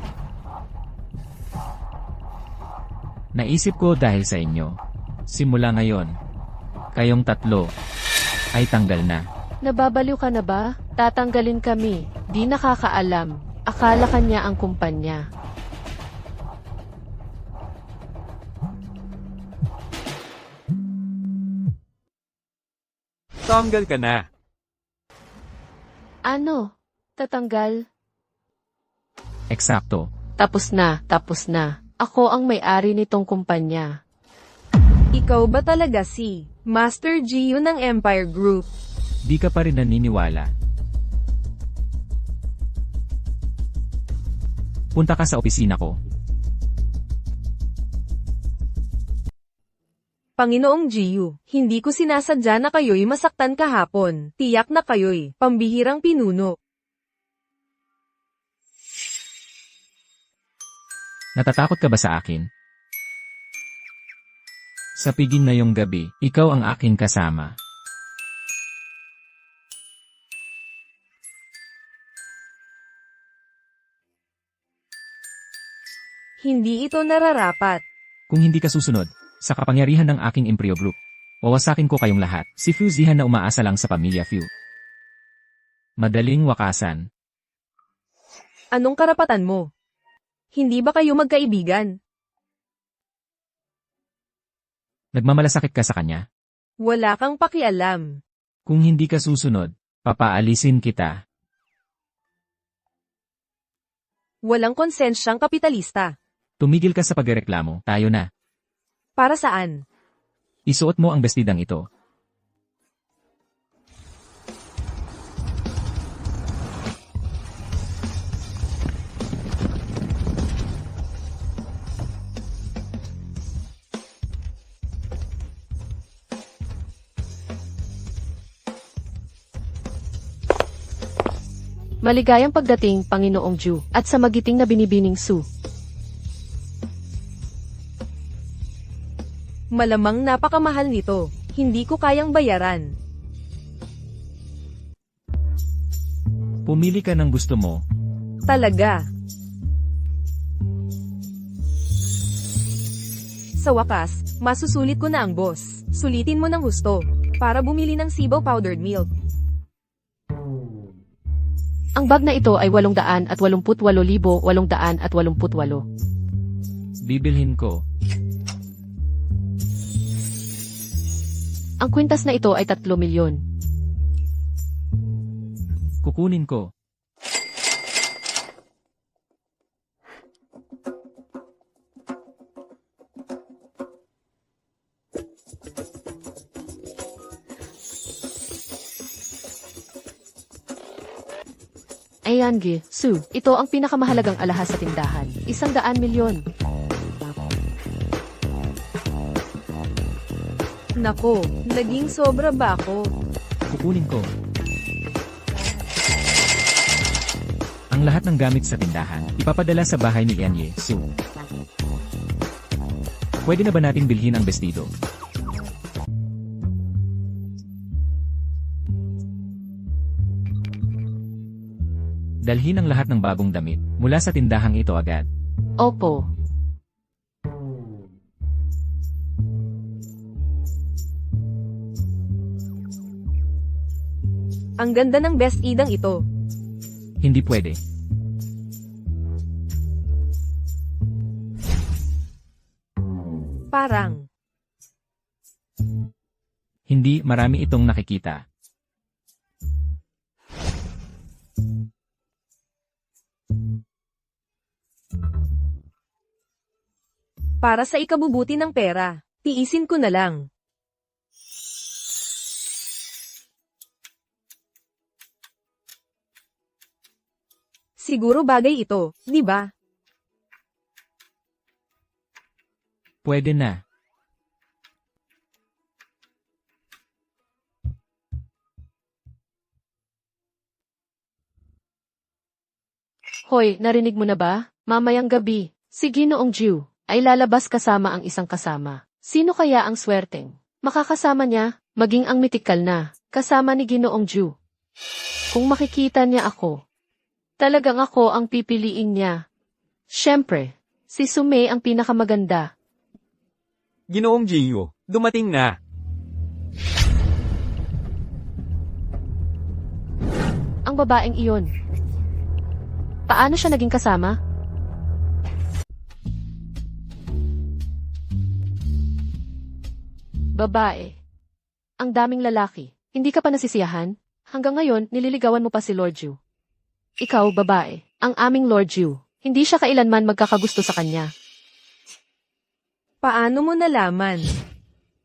Naisip ko dahil sa inyo. Simula ngayon, kayong tatlo ay tanggal na. Nababaliw ka na ba? Tatanggalin kami. Di nakakaalam. Akala kanya ang kumpanya. Tanggal ka na. Ano? Tatanggal? Eksakto. Tapos na, tapos na. Ako ang may-ari nitong kumpanya. Ikaw ba talaga si Master Gio ng Empire Group? Di ka pa rin naniniwala. Punta ka sa opisina ko. Panginoong Gio, hindi ko sinasadya na kayo'y masaktan kahapon. Tiyak na kayo'y pambihirang pinuno. Natatakot ka ba sa akin? Sa piging na yung gabi, ikaw ang aking kasama. Hindi ito nararapat. Kung hindi ka susunod, sa kapangyarihan ng aking Impreo Group, wawasakin ko kayong lahat. Si Fuzihan na umaasa lang sa pamilya Fu. Madaling wakasan. Anong karapatan mo? Hindi ba kayo magkaibigan? Nagmamalasakit ka sa kanya? Wala kang pakialam. Kung hindi ka susunod, papaalisin kita. Walang konsensyang kapitalista. Tumigil ka sa pagreklamo, tayo na. Para saan? Isuot mo ang bestidang ito. Maligayang pagdating, Panginoong Ju, at sa magiting na binibining Su. Malamang napakamahal nito. Hindi ko kayang bayaran. Pumili ka ng gusto mo. Talaga. Sa wakas, masusulit ko na ang boss. Sulitin mo ng husto. Para bumili ng Sibaw powdered milk. Ang bag na ito ay 888,888. Bibilhin ko. Ang kwintas na ito ay 3 milyon. Kukunin ko. Ayan Sue, ito ang pinakamahalagang alahas sa tindahan. 100 milyon. Nako, naging sobra ba ako? Kukunin ko. Ang lahat ng gamit sa tindahan, ipapadala sa bahay ni Anye, Sue. Pwede na ba nating bilhin ang bestido? Dalhin ang lahat ng bagong damit mula sa tindahang ito agad. Opo. Ang ganda ng best idang ito. Hindi pwede. Parang. Hindi marami itong nakikita. Para sa ikabubuti ng pera, tiisin ko na lang. Siguro bagay ito, di ba? Pwede na. Hoy, narinig mo na ba? Mamayang gabi, si Ginoong Ju ay lalabas kasama ang isang kasama. Sino kaya ang swerteng makakasama niya, maging ang mitikal na kasama ni Ginoong Ju? Kung makikita niya ako, talagang ako ang pipiliin niya. Siyempre, si Sume ang pinakamaganda. Ginoong Gio, dumating na. Ang babaeng iyon. Paano siya naging kasama? Babae. Ang daming lalaki. Hindi ka pa nasisiyahan? Hanggang ngayon, nililigawan mo pa si Lord Yu. Ikaw, babae. Ang aming Lord Yu. Hindi siya kailanman magkakagusto sa kanya. Paano mo nalaman?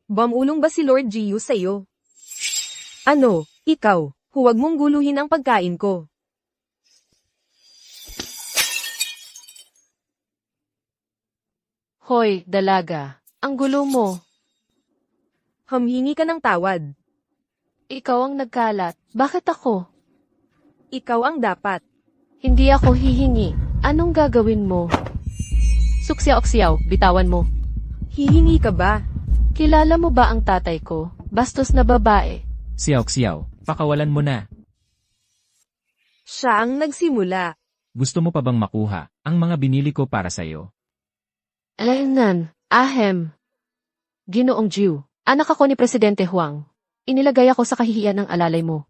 Bamulong ba si Lord Gio sa'yo? Ano, ikaw, huwag mong guluhin ang pagkain ko. Hoy, dalaga. Ang gulo mo. Hamhingi ka ng tawad. Ikaw ang nagkalat. Bakit ako? Ikaw ang dapat. Hindi ako hihingi. Anong gagawin mo? Suksyaw-ksyaw, bitawan mo. Hihingi ka ba? Kilala mo ba ang tatay ko? Bastos na babae. Siyaw-siyaw, pakawalan mo na. Siya ang nagsimula. Gusto mo pa bang makuha ang mga binili ko para sa'yo? Alaynan, ahem. Ginoong Jiu, anak ako ni Presidente Huang. Inilagay ako sa kahihiyan ng alalay mo.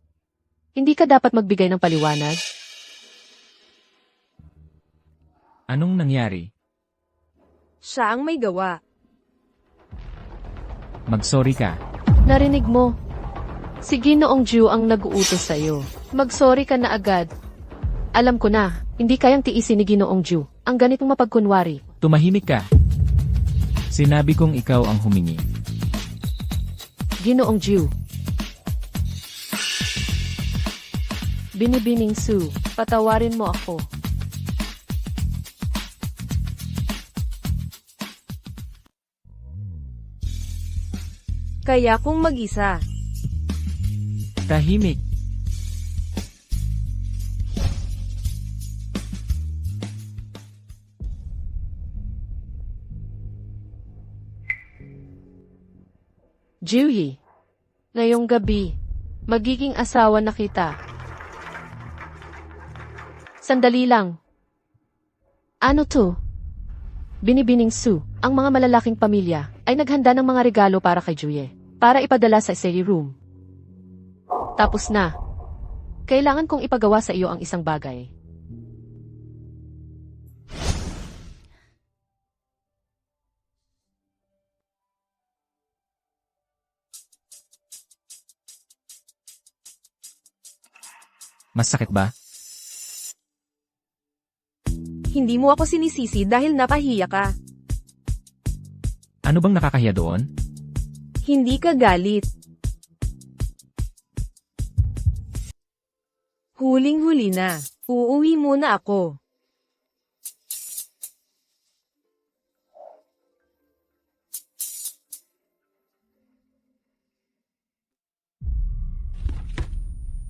Hindi ka dapat magbigay ng paliwanag? Anong nangyari? Siya ang may gawa. Mag-sorry ka. Narinig mo. Si Ginoong Jiu ang nag-uutos sa'yo. Mag-sorry ka na agad. Alam ko na, hindi kayang tiisin ni Ginoong Jiu ang ganitong mapagkunwari. Tumahimik ka. Sinabi kong ikaw ang humingi. Ginoong Jiu. Binibining Sue, patawarin mo ako. Kaya kung mag-isa. Tahimik. Jiuyi, ngayong gabi, magiging asawa na kita. Sandali lang. Ano to? Binibining Su, ang mga malalaking pamilya, ay naghanda ng mga regalo para kay Juye, para ipadala sa study room. Tapos na. Kailangan kong ipagawa sa iyo ang isang bagay. Mas sakit ba? Hindi mo ako sinisisi dahil napahiya ka. Ano bang nakakahiya doon? Hindi ka galit. Huling-huli na. Uuwi muna ako.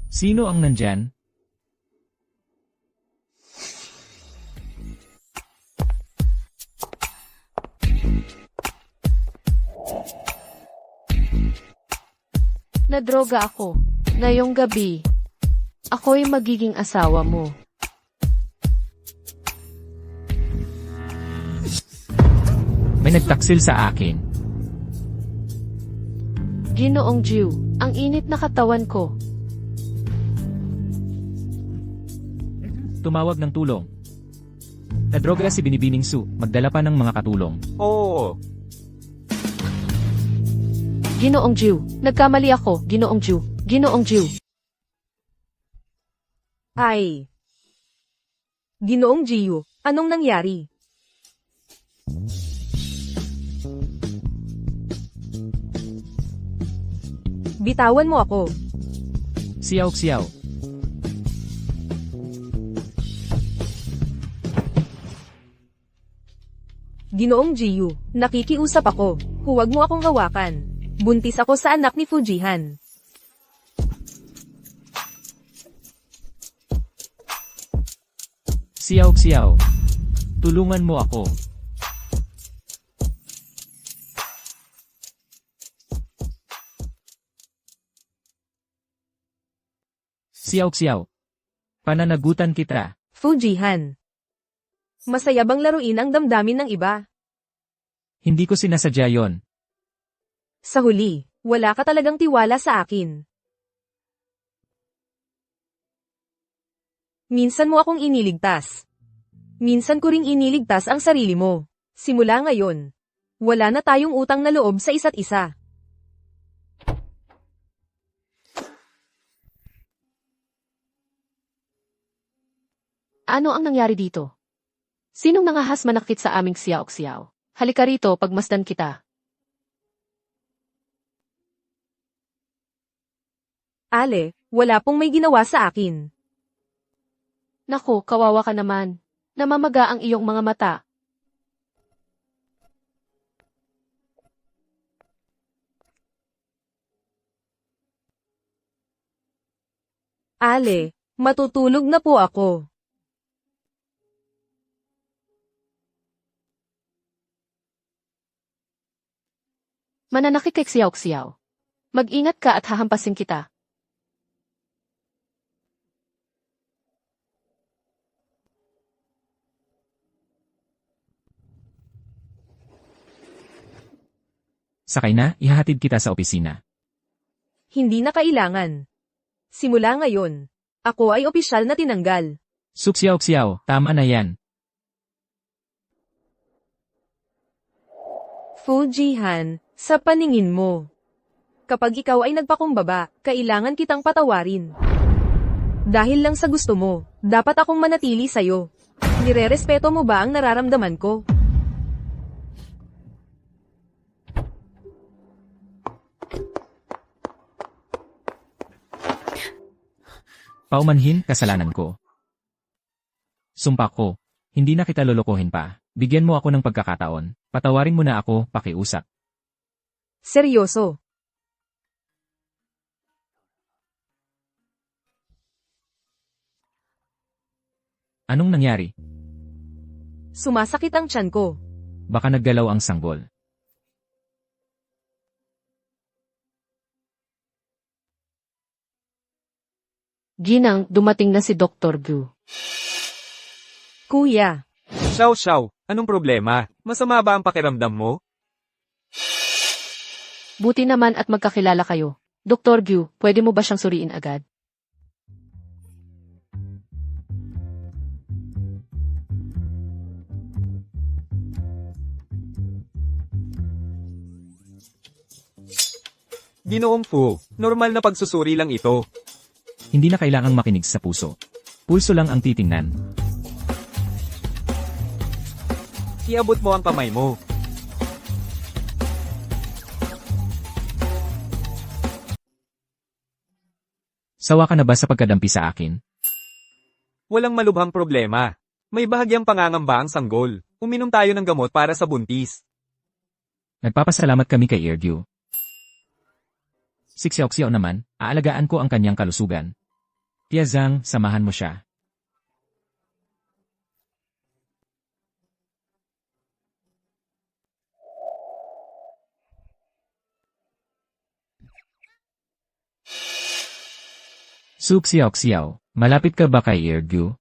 Sino ang nandyan? Nadroga ako. Ngayong gabi, ako'y magiging asawa mo. May nagtaksil sa akin. Ginoong Jiu, ang init na katawan ko. Tumawag ng tulong. Nadroga si Binibining Su, magdala pa ng mga katulong. Oo. Ginoong Jiu, nagkamali ako, Ginoong Jiu, Ginoong Jiu. Ay. Ginoong Jiu, anong nangyari? Bitawan mo ako. Siyaw. Ginoong Jiu, nakikiusap ako. Huwag mo akong hawakan. Buntis ako sa anak ni Fujihan. Siyaw. Tulungan mo ako. Siyaw. Pananagutan kita. Fujihan. Masaya bang laruin ang damdamin ng iba? Hindi ko sinasadya yon. Sa huli, wala ka talagang tiwala sa akin. Minsan mo akong iniligtas. Minsan ko ring iniligtas ang sarili mo. Simula ngayon, wala na tayong utang na loob sa isa't isa. Ano ang nangyari dito? Sinong nangahas manakit sa aming siyaw-siyaw? Halika rito, pagmasdan kita. Ale, wala pong may ginawa sa akin. Naku, kawawa ka naman. Namamaga ang iyong mga mata. Ale, matutulog na po ako. Mananakit kay siyaw-siyaw. Mag-ingat ka at hahampasin kita. Sakay na, ihahatid kita sa opisina. Hindi na kailangan. Simula ngayon, ako ay opisyal na tinanggal. Siyaw, tama na yan. Fujihan, sa paningin mo. Kapag ikaw ay nagpakumbaba, kailangan kitang patawarin. Dahil lang sa gusto mo, dapat akong manatili sa'yo. Nirerespeto mo ba ang nararamdaman ko? Paumanhin, kasalanan ko. Sumpa ko, hindi na kita lolokohin pa. Bigyan mo ako ng pagkakataon. Patawarin mo na ako, pakiusap. Seryoso. Anong nangyari? Sumasakit ang tiyan ko. Baka naggalaw ang sanggol. Ginang, dumating na si Dr. Gu. Kuya, Xiao, anong problema? Masama ba ang pakiramdam mo? Buti naman at magkakilala kayo. Dr. Gyu, pwede mo ba siyang suriin agad? Ginoong Fu, normal na pagsusuri lang ito. Hindi na kailangang makinig sa puso. Pulso lang ang titingnan. Iabot mo ang kamay mo. Sawa ka na ba sa pagkadampi sa akin? Walang malubhang problema. May bahagyang pangangamba ang sanggol. Uminom tayo ng gamot para sa buntis. Nagpapasalamat kami kay Ergyu. Si Xiao naman, aalagaan ko ang kanyang kalusugan. Tia Zhang, samahan mo siya. Su Xiao, malapit ka ba kay Ergyu?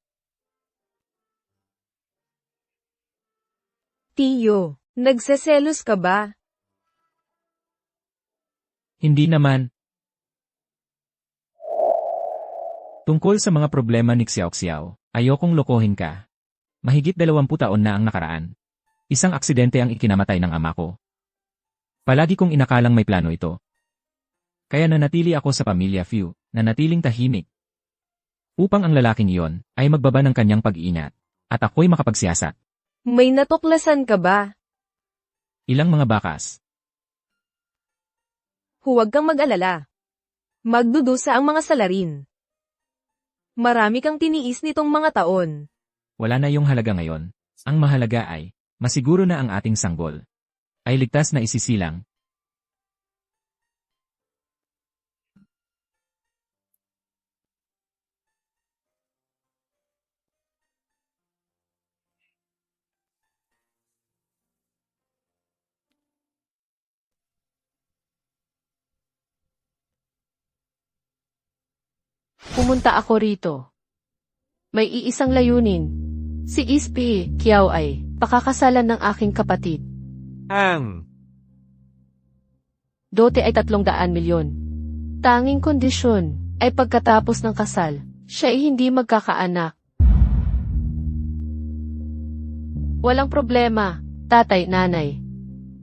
Tiyo, nagseselos ka ba? Hindi naman. Tungkol sa mga problema ni Xiao, ayokong lokohin ka. Mahigit 20 taon na ang nakaraan. Isang aksidente ang ikinamatay ng ama ko. Palagi kong inakalang may plano ito. Kaya nanatili ako sa pamilya Fu, nanatiling tahimik. Upang ang lalaking iyon ay magbaba ng kanyang pag-iingat, at ako'y makapagsiyasat. May natuklasan ka ba? Ilang mga bakas. Huwag kang mag-alala. Magdudusa ang mga salarin. Marami kang tiniis nitong mga taon. Wala na yung halaga ngayon. Ang mahalaga ay, masiguro na ang ating sanggol ay ligtas na isisilang. Pumunta ako rito. May iisang layunin. Si Ispi Kiao ay pakakasalan ng aking kapatid. Ang Dote ay 300 milyon. Tanging kondisyon ay pagkatapos ng kasal, siya ay hindi magkakaanak. Walang problema, tatay, nanay.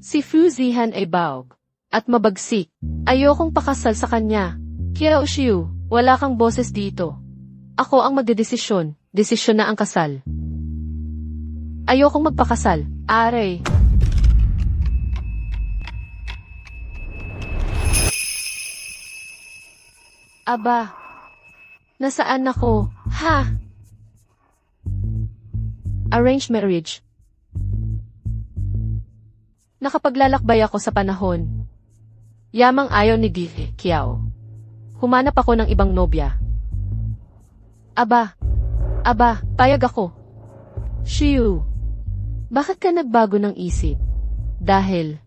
Si Fu Zihan ay baog at mabagsik. Ayokong pakasal sa kanya. Kiao Xiu, wala kang boses dito. Ako ang magdedesisyon. Desisyon na ang kasal. Ayokong magpakasal. Aray. Aba. Nasaan ako? Ha? Arranged marriage. Nakapaglalakbay ako sa panahon. Yamang ayaw ni Di Kiao. Humanap ako ng ibang nobya. Aba, payag ako. Shiu, bakit ka nagbago ng isip? Dahil,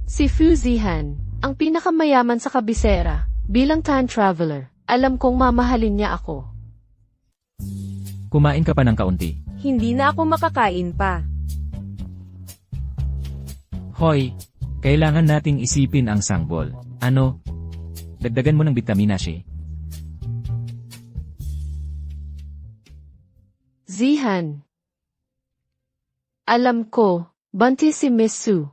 si Fu Zihan, ang pinakamayaman sa kabisera, bilang time traveler, alam kong mamahalin niya ako. Kumain ka pa ng kaunti. Hindi na ako makakain pa. Hoy, kailangan nating isipin ang sangbol. Ano? Dagdagan mo ng bitamina C. Zihan. Alam ko, buntis si Miss Su.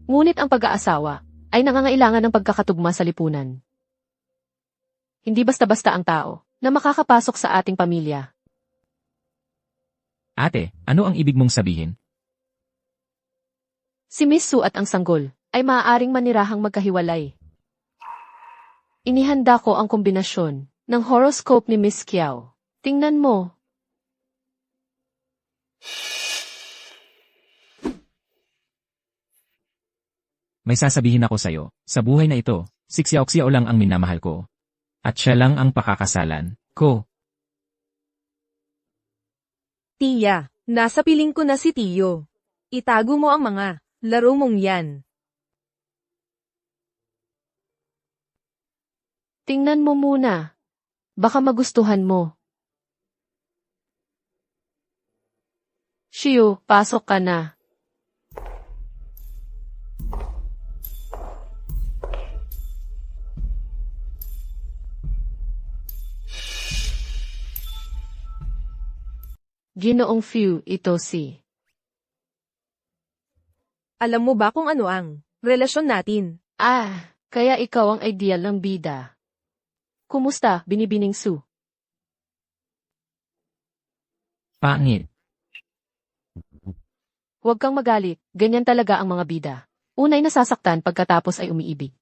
Ngunit ang pag-aasawa ay nangangailangan ng pagkakatugma sa lipunan. Hindi basta-basta ang tao na makakapasok sa ating pamilya. Ate, ano ang ibig mong sabihin? Si Miss Su at ang sanggol ay maaaring manirahang magkahiwalay. Inihanda ko ang kombinasyon ng horoscope ni Miss Kiao. Tingnan mo. May sasabihin ako sa'yo, sa buhay na ito, si Xiao lang ang minamahal ko. At siya lang ang pakakasalan ko. Tiya, nasa piling ko na si Tiyo. Itago mo ang mga laro mong yan. Tingnan mo muna. Baka magustuhan mo. Shiu, pasok ka na. Ginoong Fu, ito si. Alam mo ba kung ano ang relasyon natin? Kaya ikaw ang ideal ng bida. Kumusta, Binibining Su? Pangit. Huwag kang magalit, ganyan talaga ang mga bida. Unay nasasaktan pagkatapos ay umiibig.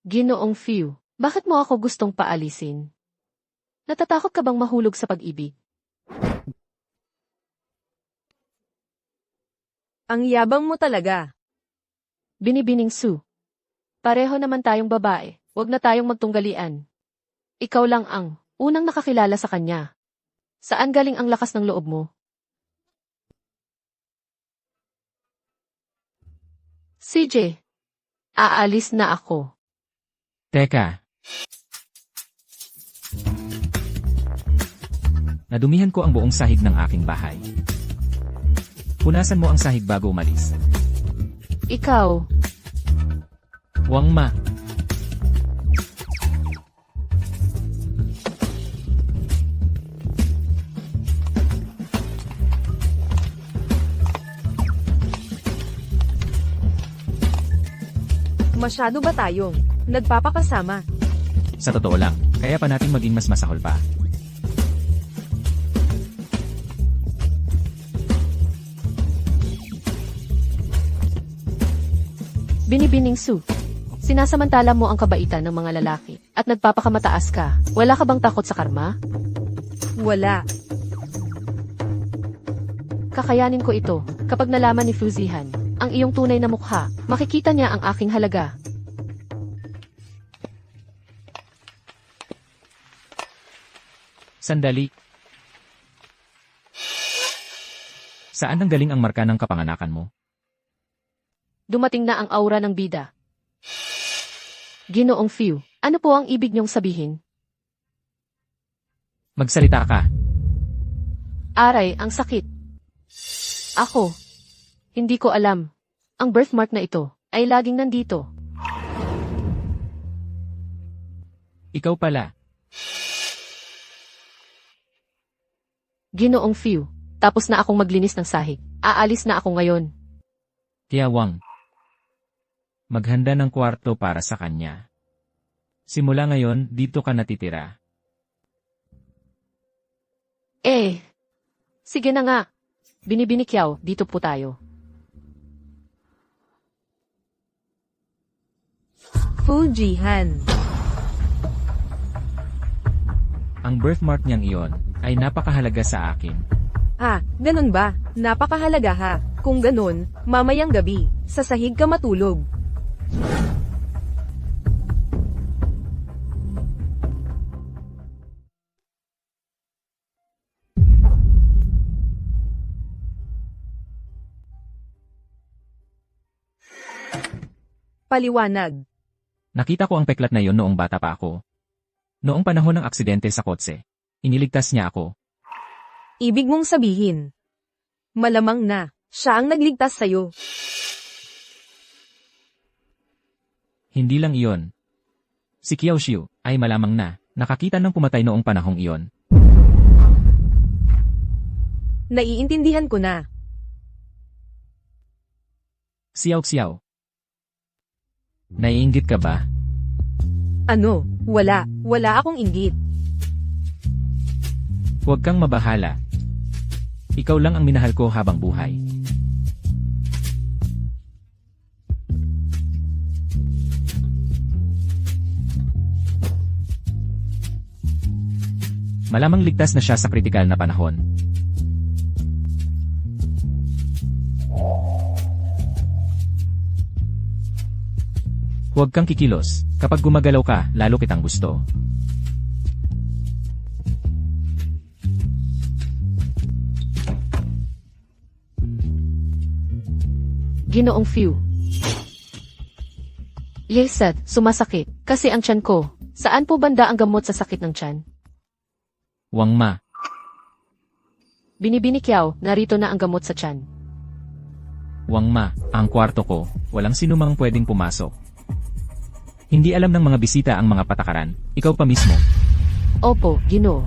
Ginoong Fu, bakit mo ako gustong paalisin? Natatakot ka bang mahulog sa pag-ibig? Ang yabang mo talaga. Binibining Su. Pareho naman tayong babae, huwag na tayong magtunggalian. Ikaw lang ang unang nakakilala sa kanya. Saan galing ang lakas ng loob mo? CJ, aalis na ako. Teka. Nadumihan ko ang buong sahig ng aking bahay. Punasan mo ang sahig bago umalis. Ikaw, Wang ma. Masyado ba tayong nagpapakasama? Sa totoo lang, kaya pa natin maging mas masahol pa. Binibining Su. Sinasamantala mo ang kabaitan ng mga lalaki at nagpapakamataas ka. Wala ka bang takot sa karma? Wala. Kakayanin ko ito. Kapag nalaman ni Fuzihan ang iyong tunay na mukha, makikita niya ang aking halaga. Sandali. Saan ang galing ang marka ng kapanganakan mo? Dumating na ang aura ng bida. Ginoong Fu, ano po ang ibig niyong sabihin? Magsalita ka. Aray, ang sakit. Ako. Hindi ko alam. Ang birthmark na ito ay laging nandito. Ikaw pala. Ginoong Fu, tapos na akong maglinis ng sahig. Aalis na ako ngayon. Tia Wang. Maghanda ng kwarto para sa kanya. Simula ngayon, dito ka natitira. Sige na nga. Binibinikyaw, dito po tayo. Fujihan. Ang birthmark niyang iyon ay napakahalaga sa akin. Ganun ba? Napakahalaga ha. Kung ganun, mamayang gabi, sa sahig ka matulog. Paliwanag. Nakita ko ang peklat na iyon noong bata pa ako. Noong panahon ng aksidente sa kotse, iniligtas niya ako. Ibig mong sabihin. Malamang na, siya ang nagligtas sa'yo. Hindi lang iyon. Si Qiao Xiu ay malamang na nakakita ng pumatay noong panahong iyon. Naiintindihan ko na. Xiao Xiao. Naiinggit ka ba? Ano? Wala. Wala akong inggit. Huwag kang mabahala. Ikaw lang ang minahal ko habang buhay. Malamang ligtas na siya sa kritikal na panahon. Huwag kang kikilos. Kapag gumagalaw ka, lalo kitang gusto. Ginoong Fu. Yesad, sumasakit. Kasi ang tiyan ko. Saan po banda ang gamot sa sakit ng tiyan? Wang ma. Binibinikyaw, narito na ang gamot sa tiyan. Wang Ma, ang kwarto ko, walang sinumang pwedeng pumasok. Hindi alam ng mga bisita ang mga patakaran, ikaw pa mismo. Opo, Ginoo.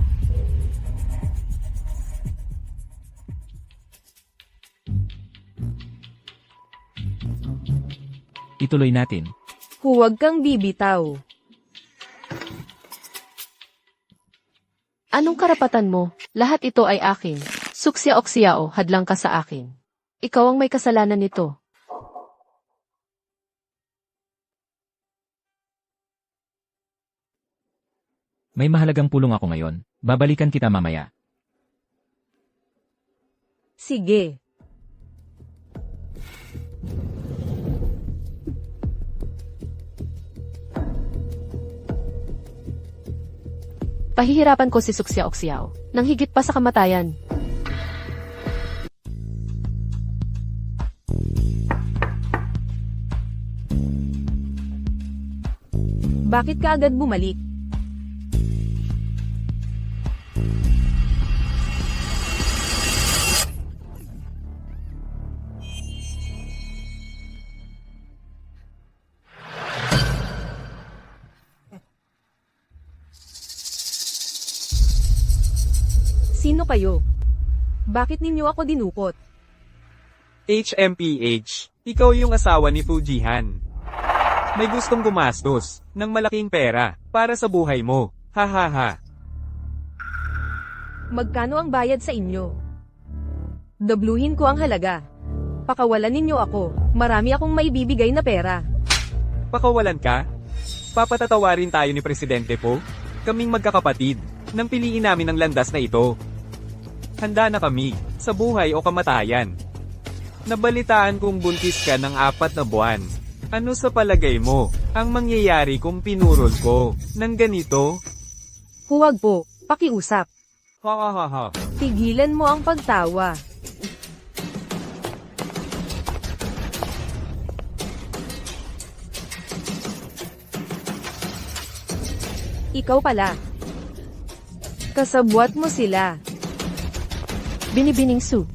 Ituloy natin. Huwag kang bibitaw. Anong karapatan mo? Lahat ito ay akin. Suksya-oksiyao, hadlang ka sa akin. Ikaw ang may kasalanan nito. May mahalagang pulong ako ngayon. Babalikan kita mamaya. Sige. Pahihirapan ko si Suksya-oksiyao, nang higit pa sa kamatayan. Bakit ka agad bumalik? Sino kayo? Bakit ninyo ako dinukot? HMPH, ikaw yung asawa ni Fujihan. May gustong gumastos ng malaking pera para sa buhay mo. Ha ha ha. Magkano ang bayad sa inyo? Dobluhin ko ang halaga. Pakawalan ninyo ako. Marami akong maibibigay na pera. Pakawalan ka? Papatatawarin tayo ni Presidente po? Kaming magkakapatid. Nang piliin namin ang landas na ito. Handa na kami, sa buhay o kamatayan. Nabalitaan kong buntis ka ng 4 na buwan. Ano sa palagay mo, ang mangyayari kung pinurol ko, ng ganito? Huwag po, pakiusap. Ha ha ha ha. Tigilan mo ang pagtawa. Ikaw pala. Kasabwat mo sila. Binibining Su.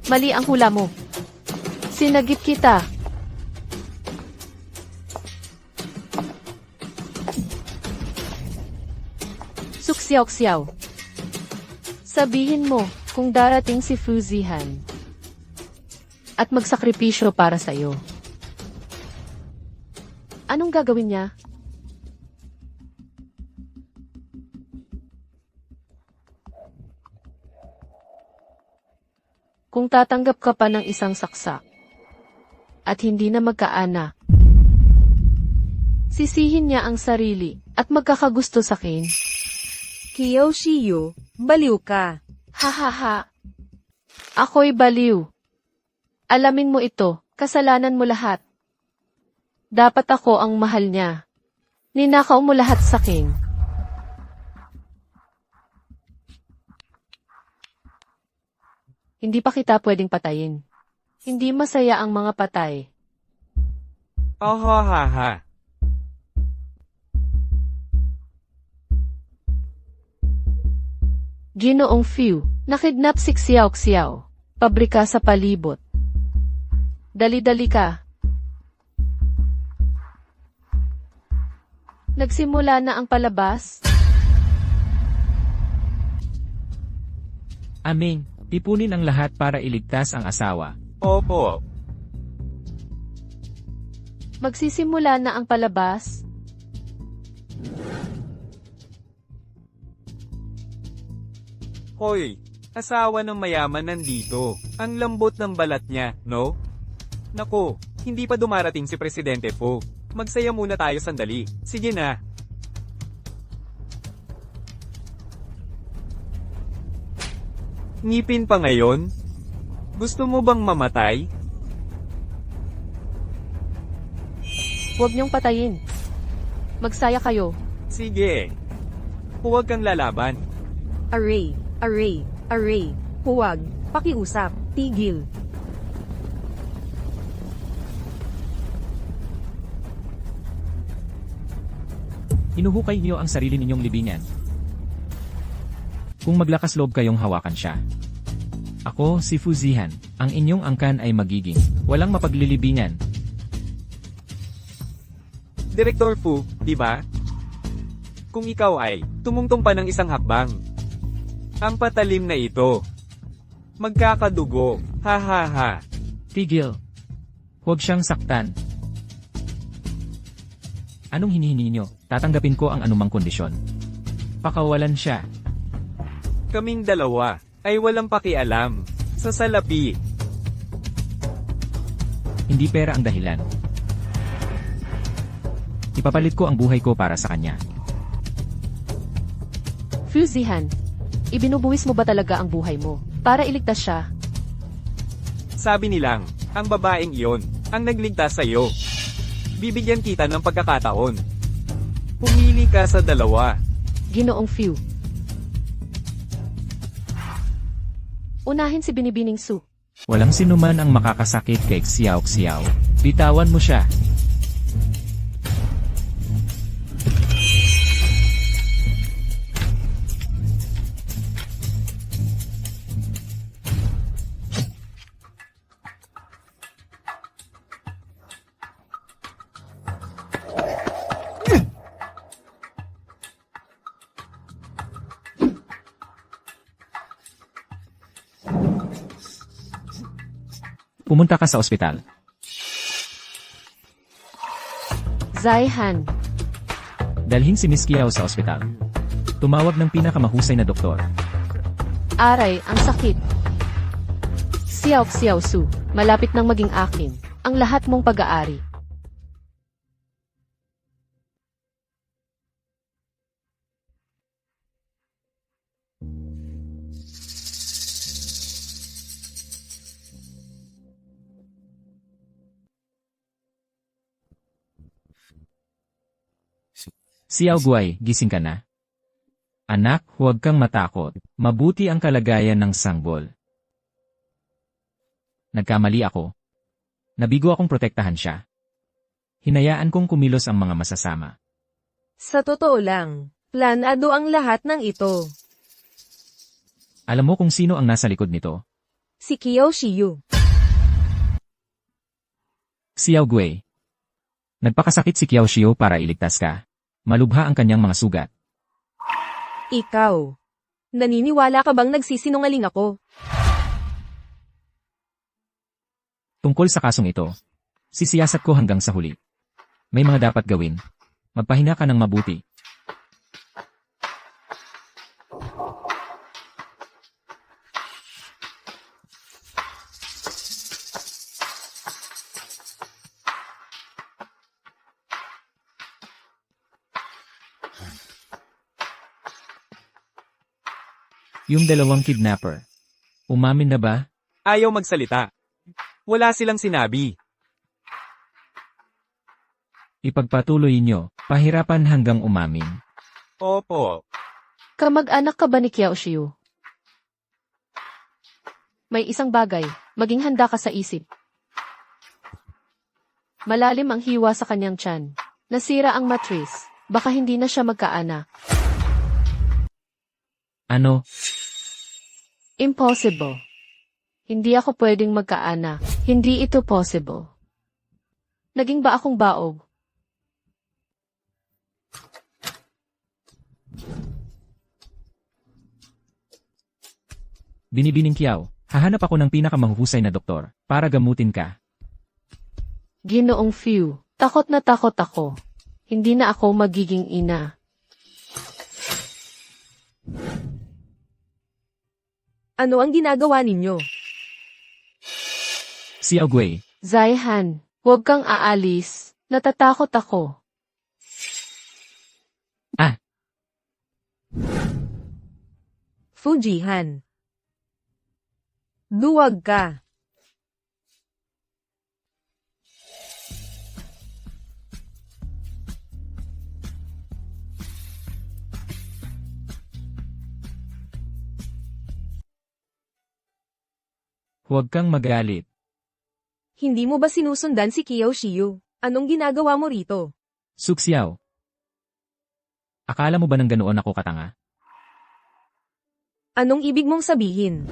Mali ang hula mo. Sinagip kita. Suksyaw-ksyaw. Sabihin mo kung darating si Fujihan at magsakripisyo para sa iyo. Anong gagawin niya? Kung tatanggap ka pa ng isang saksak at hindi na magkaanak, sisihin niya ang sarili at magkakagusto sa akin. Kiyaw Shiyo, baliw ka. Ha ha ha. Ako'y baliw. Alamin mo ito, kasalanan mo lahat. Dapat ako ang mahal niya. Ninakaw mo lahat sa akin. Hindi pa kita pwedeng patayin. Hindi masaya ang mga patay. Ah ha ha ha. Ginoong Fiu, nakidnap si Xiao-Xiao. Pabrika sa palibot. Dali-dali ka. Nagsimula na ang palabas? Aming, tipunin ang lahat para iligtas ang asawa. Opo. Magsisimula na ang palabas? Hoy, asawa ng mayaman nandito. Ang lambot ng balat niya, no? Nako, hindi pa dumarating si Presidente po. Magsaya muna tayo sandali. Sige na. Ngipin pa ngayon? Gusto mo bang mamatay? Huwag niyong patayin. Magsaya kayo. Sige. Huwag kang lalaban. Array, array, array. Huwag, pakiusap, tigil. Hinuhukay niyo ang sarili ninyong libingan. Kung maglakas loob kayong hawakan siya. Ako, si Fuzihan. Ang inyong angkan ay magiging walang mapaglilibingan. Direktor Fu, di ba? Kung ikaw ay tumungtong pa ng isang hakbang. Ang patalim na ito. Magkakadugo. Ha ha ha. Tigil. Huwag siyang saktan. Anong hinihingi niyo? Tatanggapin ko ang anumang kondisyon. Pakawalan siya. Kaming dalawa ay walang pakialam sa salapi. Hindi pera ang dahilan. Ipapalit ko ang buhay ko para sa kanya. Fuzihan, ibinubuwis mo ba talaga ang buhay mo para iligtas siya? Sabi nilang, ang babaeng iyon ang nagligtas sa iyo. Bibigyan kita ng pagkakataon. Pumili ka sa dalawa. Ginoong Fu. Unahin si Binibining Su. Walang sinuman ang makakasakit kay Xiao Xiao. Bitawan mo siya. Pumunta ka sa ospital. Zaihan, Dalhin si Miss Kiao sa ospital. Tumawag ng pinakamahusay na doktor. aray, ang sakit. Xiao Xiao Su, malapit nang maging akin ang lahat mong pag-aari. Xiao Guai, gising ka na? Anak, huwag kang matakot. Mabuti ang kalagayan ng sanggol. Nagkamali ako. Nabigo akong protektahan siya. Hinayaan kong kumilos ang mga masasama. Sa totoo lang, planado ang lahat ng ito. Alam mo kung sino ang nasa likod nito? Si Kiao Shiyu. Xiao Guai. Nagpakasakit si Kiao Xiao para iligtas ka. Malubha ang kanyang mga sugat. Ikaw. Naniniwala ka bang nagsisinungaling ako? Tungkol sa kasong ito, sisiyasat ko hanggang sa huli. May mga dapat gawin. Magpahinga ka ng mabuti. Yung dalawang kidnapper. Umamin na ba? Ayaw magsalita. Wala silang sinabi. Ipagpatuloy nyo, pahirapan hanggang umamin. Opo. Kamag-anak ka ba ni Kiao Shiu? May isang bagay, maging handa ka sa isip. Malalim ang hiwa sa kanyang tiyan. Nasira ang matris. Baka hindi na siya magkaanak. Ano? Impossible. Hindi ako pwedeng magkaanak. Hindi ito possible. Naging ba akong baog? Binibining Kiao, hahanap ako ng pinakamahusay na doktor para gamutin ka. Ginoong Fu, takot na takot ako. Hindi na ako magiging ina. Ano ang ginagawa ninyo? Xiao Guai, Zaihan, huwag kang aalis. Natatakot ako. Fujihan. Duwag ka. huwag kang magalit. Hindi mo ba sinusundan si Kiao Shiyu? Anong ginagawa mo rito? Suxiao. Akala mo ba ng ganoon ako katanga? Anong ibig mong sabihin?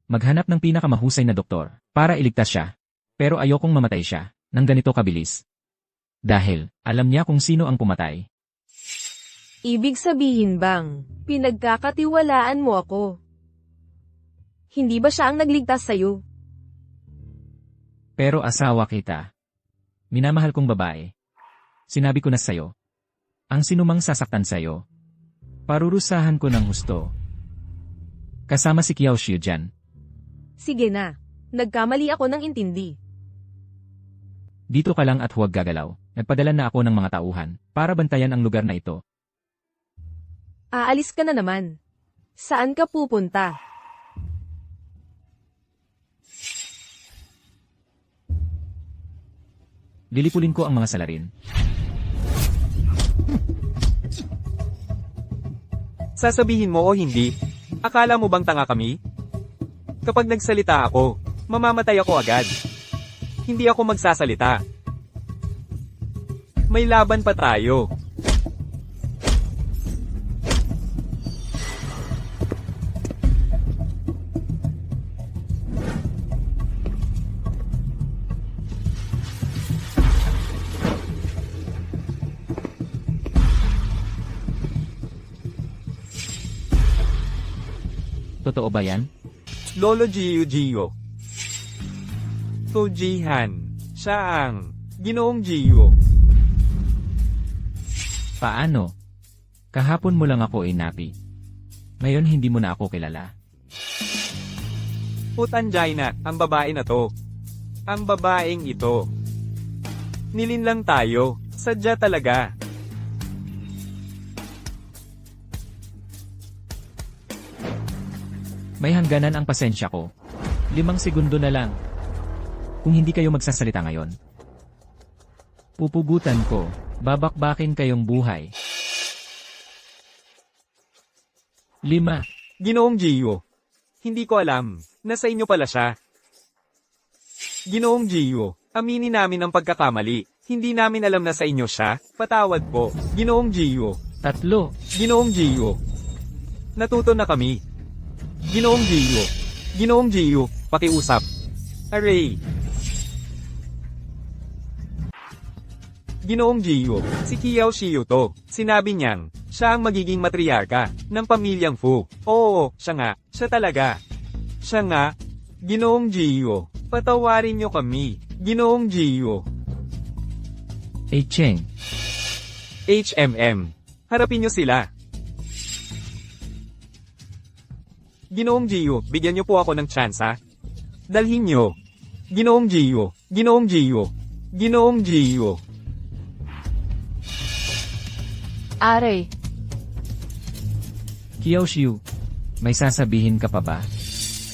Maghanap ng pinakamahusay na doktor para iligtas siya. Pero ayokong mamatay siya ng ganito kabilis. Dahil alam niya kung sino ang pumatay. Ibig sabihin bang, pinagkakatiwalaan mo ako? Hindi ba siya ang nagligtas sa'yo? Pero asawa kita. Minamahal kong babae. Sinabi ko na sa'yo. Ang sinumang sasaktan sa'yo, parurusahan ko ng husto. Kasama si Kiao Xiu dyan. Sige na. Nagkamali ako ng intindi. Dito ka lang at huwag gagalaw. Nagpadala na ako ng mga tauhan para bantayan ang lugar na ito. Aalis ka na naman. Saan ka pupunta? Lilipulin ko ang mga salarin. Sasabihin mo o hindi? Akala mo bang tanga kami? Kapag nagsalita ako, mamamatay ako agad. Hindi ako magsasalita. May laban pa tayo. Totoo ba yan? Lolo Gio Gio. To Jihan. Siya ang Ginoong Gio. Paano? Kahapon mo lang ako inapi. Ngayon hindi mo na ako kilala. Putanjay na, ang babae na to. Ang babaeng ito. Nilin lang tayo, sadya talaga. May hangganan ang pasensya ko. 5 segundo na lang. Kung hindi kayo magsasalita ngayon. Pupugutan ko, babakbakin kayong buhay. 5. Ginoong Gio. Hindi ko alam, nasa inyo pala siya. Ginoong Gio, aminin namin ang pagkakamali. Hindi namin alam na sa inyo siya, patawad po. Ginoong Gio. 3. Ginoong Gio. Natuto na kami. Ginoong Gio. Ginoong Gio, pakiusap. Aray. Ginoong Gio, si Kiao Xiu to. Sinabi niyang, siya ang magiging matriarka ng pamilyang Fu. Oo, siya nga, siya talaga. Siya nga, Ginoong Gio, patawarin niyo kami. Ginoong Gio. Cheng. HMM. Harapin niyo sila. Ginoong Gio, bigyan niyo po ako ng tsansa. Dalhin niyo. Ginoong Gio, Ginoong Gio, Ginoong Gio. Aray, Kiao Xiu, may sasabihin ka pa ba?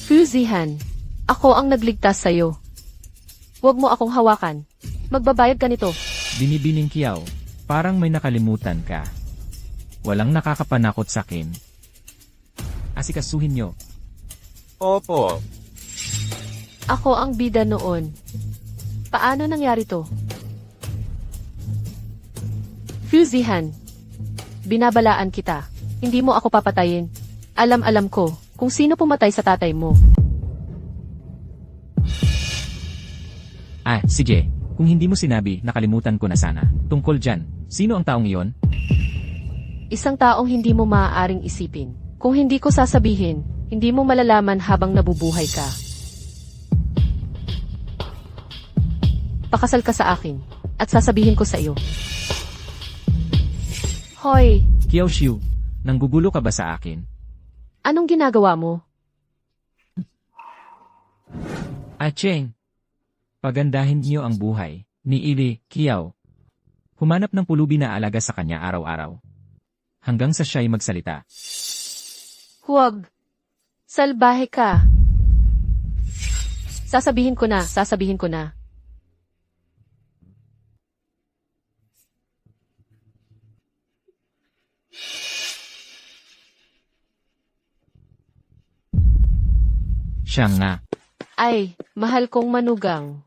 Fuzihan. Ako ang nagligtas sa'yo. Huwag mo akong hawakan. Magbabayad ka nito. Binibining Kiao, parang may nakalimutan ka. Walang nakakapanakot sa akin. Asikasuhin nyo. Opo. Ako ang bida noon. Paano nangyari to? Fuzihan. Binabalaan kita. Hindi mo ako papatayin. Alam ko kung sino pumatay sa tatay mo. Sige. Kung hindi mo sinabi, nakalimutan ko na sana. Tungkol dyan, sino ang taong iyon? Isang taong hindi mo maaaring isipin. Kung hindi ko sasabihin, hindi mo malalaman habang nabubuhay ka. Pakasal ka sa akin, at sasabihin ko sa iyo. Hoy, Kiao Xiu, nanggugulo ka ba sa akin? anong ginagawa mo? Cheng. Pagandahin niyo ang buhay ni Ili, Kiao. Humanap ng pulubi na alaga sa kanya araw-araw. Hanggang sa siya'y magsalita. Huwag. Salbahe ka. Sasabihin ko na. Siya nga. Ay, mahal kong manugang.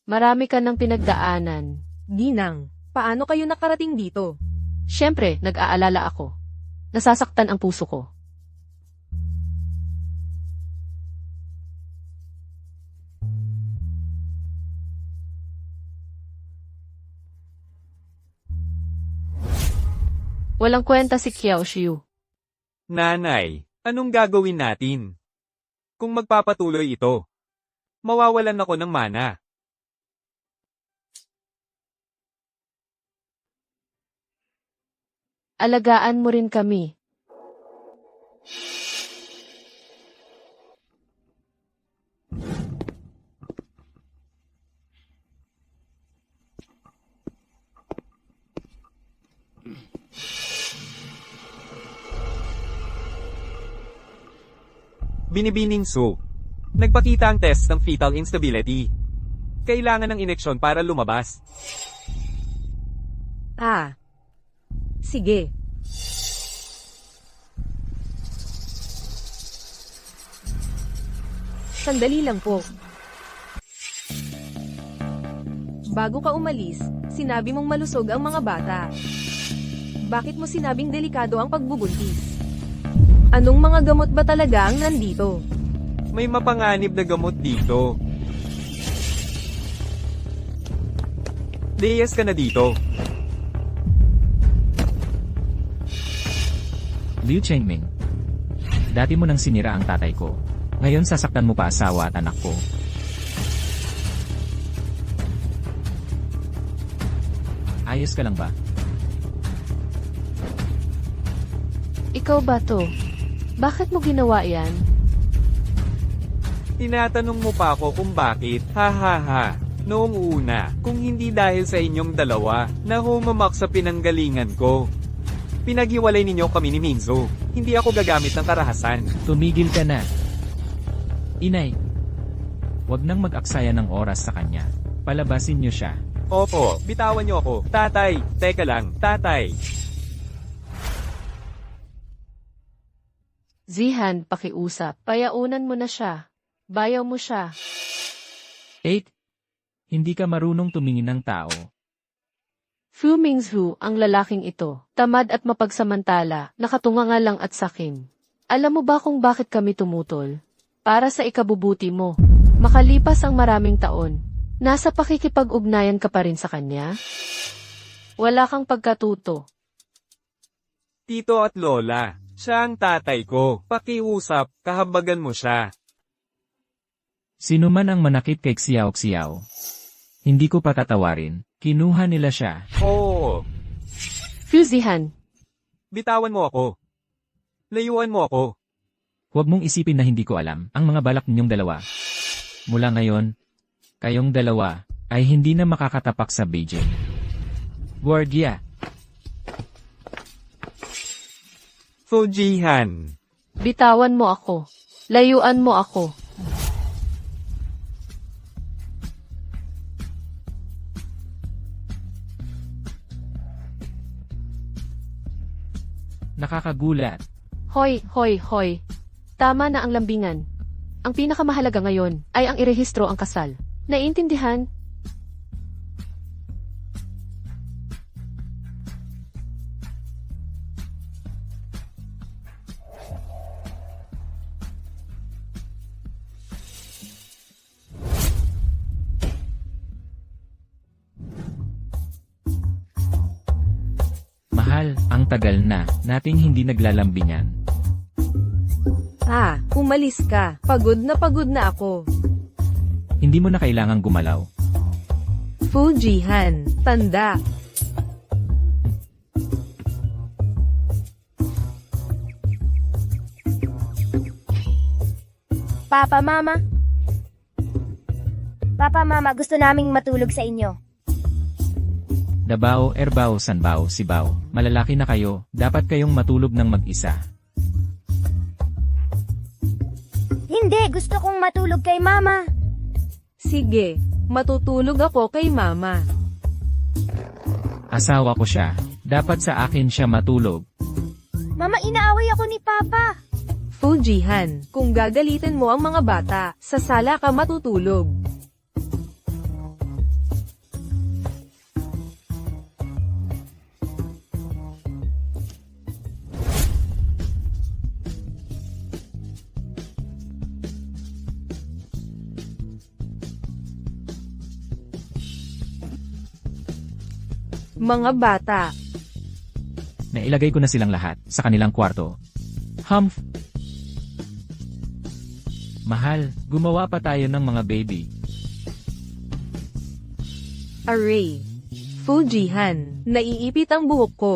Marami ka ng pinagdaanan. Ginang, paano kayo nakarating dito? Siyempre, nag-aalala ako. Nasasaktan ang puso ko. Walang kwenta si Xiao Xiu. Nanay, anong gagawin natin? Kung magpapatuloy ito, mawawalan ako ng mana. Alagaan mo rin kami. Binibining Su. Nagpakita ang test ng fetal instability. Kailangan ng ineksyon para lumabas. Ah. Sige. Sandali lang po. Bago ka umalis, sinabi mong malusog ang mga bata. Bakit mo sinabing delikado ang pagbubuntis? Anong mga gamot ba talaga ang nandito? May mapanganib na gamot dito. Layas ka na dito. Liu Chengming. Dati mo nang sinira ang tatay ko. Ngayon sasaktan mo pa asawa at anak ko. Ayos ka lang ba? Ikaw ba to? Bakit mo ginawa yan? Tinatanong mo pa ako kung bakit, ha ha ha. Noong una, kung hindi dahil sa inyong dalawa, na humamak sa pinanggalingan ko. Pinaghiwalay ninyo kami ni Minzo. Hindi ako gagamit ng karahasan. Tumigil ka na. Inay. Huwag nang mag-aksaya ng oras sa kanya. Palabasin niyo siya. Opo, bitawan niyo ako. Tatay, teka lang, tatay. Zihan, pakiusap. Payaunan mo na siya. Bayaw mo siya. 8. Hindi ka marunong tumingin ng tao. Fu Mingzhu, ang lalaking ito, tamad at mapagsamantala, nakatunganga lang at sakim. Alam mo ba kung bakit kami tumutol? Para sa ikabubuti mo. Makalipas ang maraming taon, nasa pakikipag-ugnayan ka pa rin sa kanya? Wala kang pagkatuto. Tito at Lola, siya ang tatay ko. Pakiusap, kahabagan mo siya. Sino man ang manakit kay Xiao, hindi ko patatawarin. Kinuha nila siya. Oo, Fu Zihan, bitawan mo ako. Layuan mo ako. Huwag mong isipin na hindi ko alam ang mga balak ninyong dalawa. Mula ngayon, kayong dalawa ay hindi na makakatapak sa Beijing. Guardia, Fujihan. bitawan mo ako. Layuan mo ako. nakakagulat. Hoy, hoy, hoy. Tama na ang lambingan. Ang pinakamahalaga ngayon ay ang irehistro ang kasal. Naiintindihan? Mahal, ang tagal na nating hindi naglalambingan. Ah, umalis ka. Pagod na ako. Hindi mo na kailangang gumalaw. Fujihan, tanda. Papa, Mama. Papa, Mama, gusto naming matulog sa inyo. Dabao, Erbao, Sanbao, Sibao. Malalaki na kayo, dapat kayong matulog ng mag-isa. Hindi, gusto kong matulog kay Mama. Sige, matutulog ako kay Mama. Asawa ko siya, dapat sa akin siya matulog. Mama, inaaway ako ni Papa. Fujihan, kung gagalitin mo ang mga bata, sa sala ka matutulog. Mga bata. Nailagay ko na silang lahat sa kanilang kwarto. Humph! Mahal, gumawa pa tayo ng mga baby. Array. Fujihan. Naiipit ang buhok ko.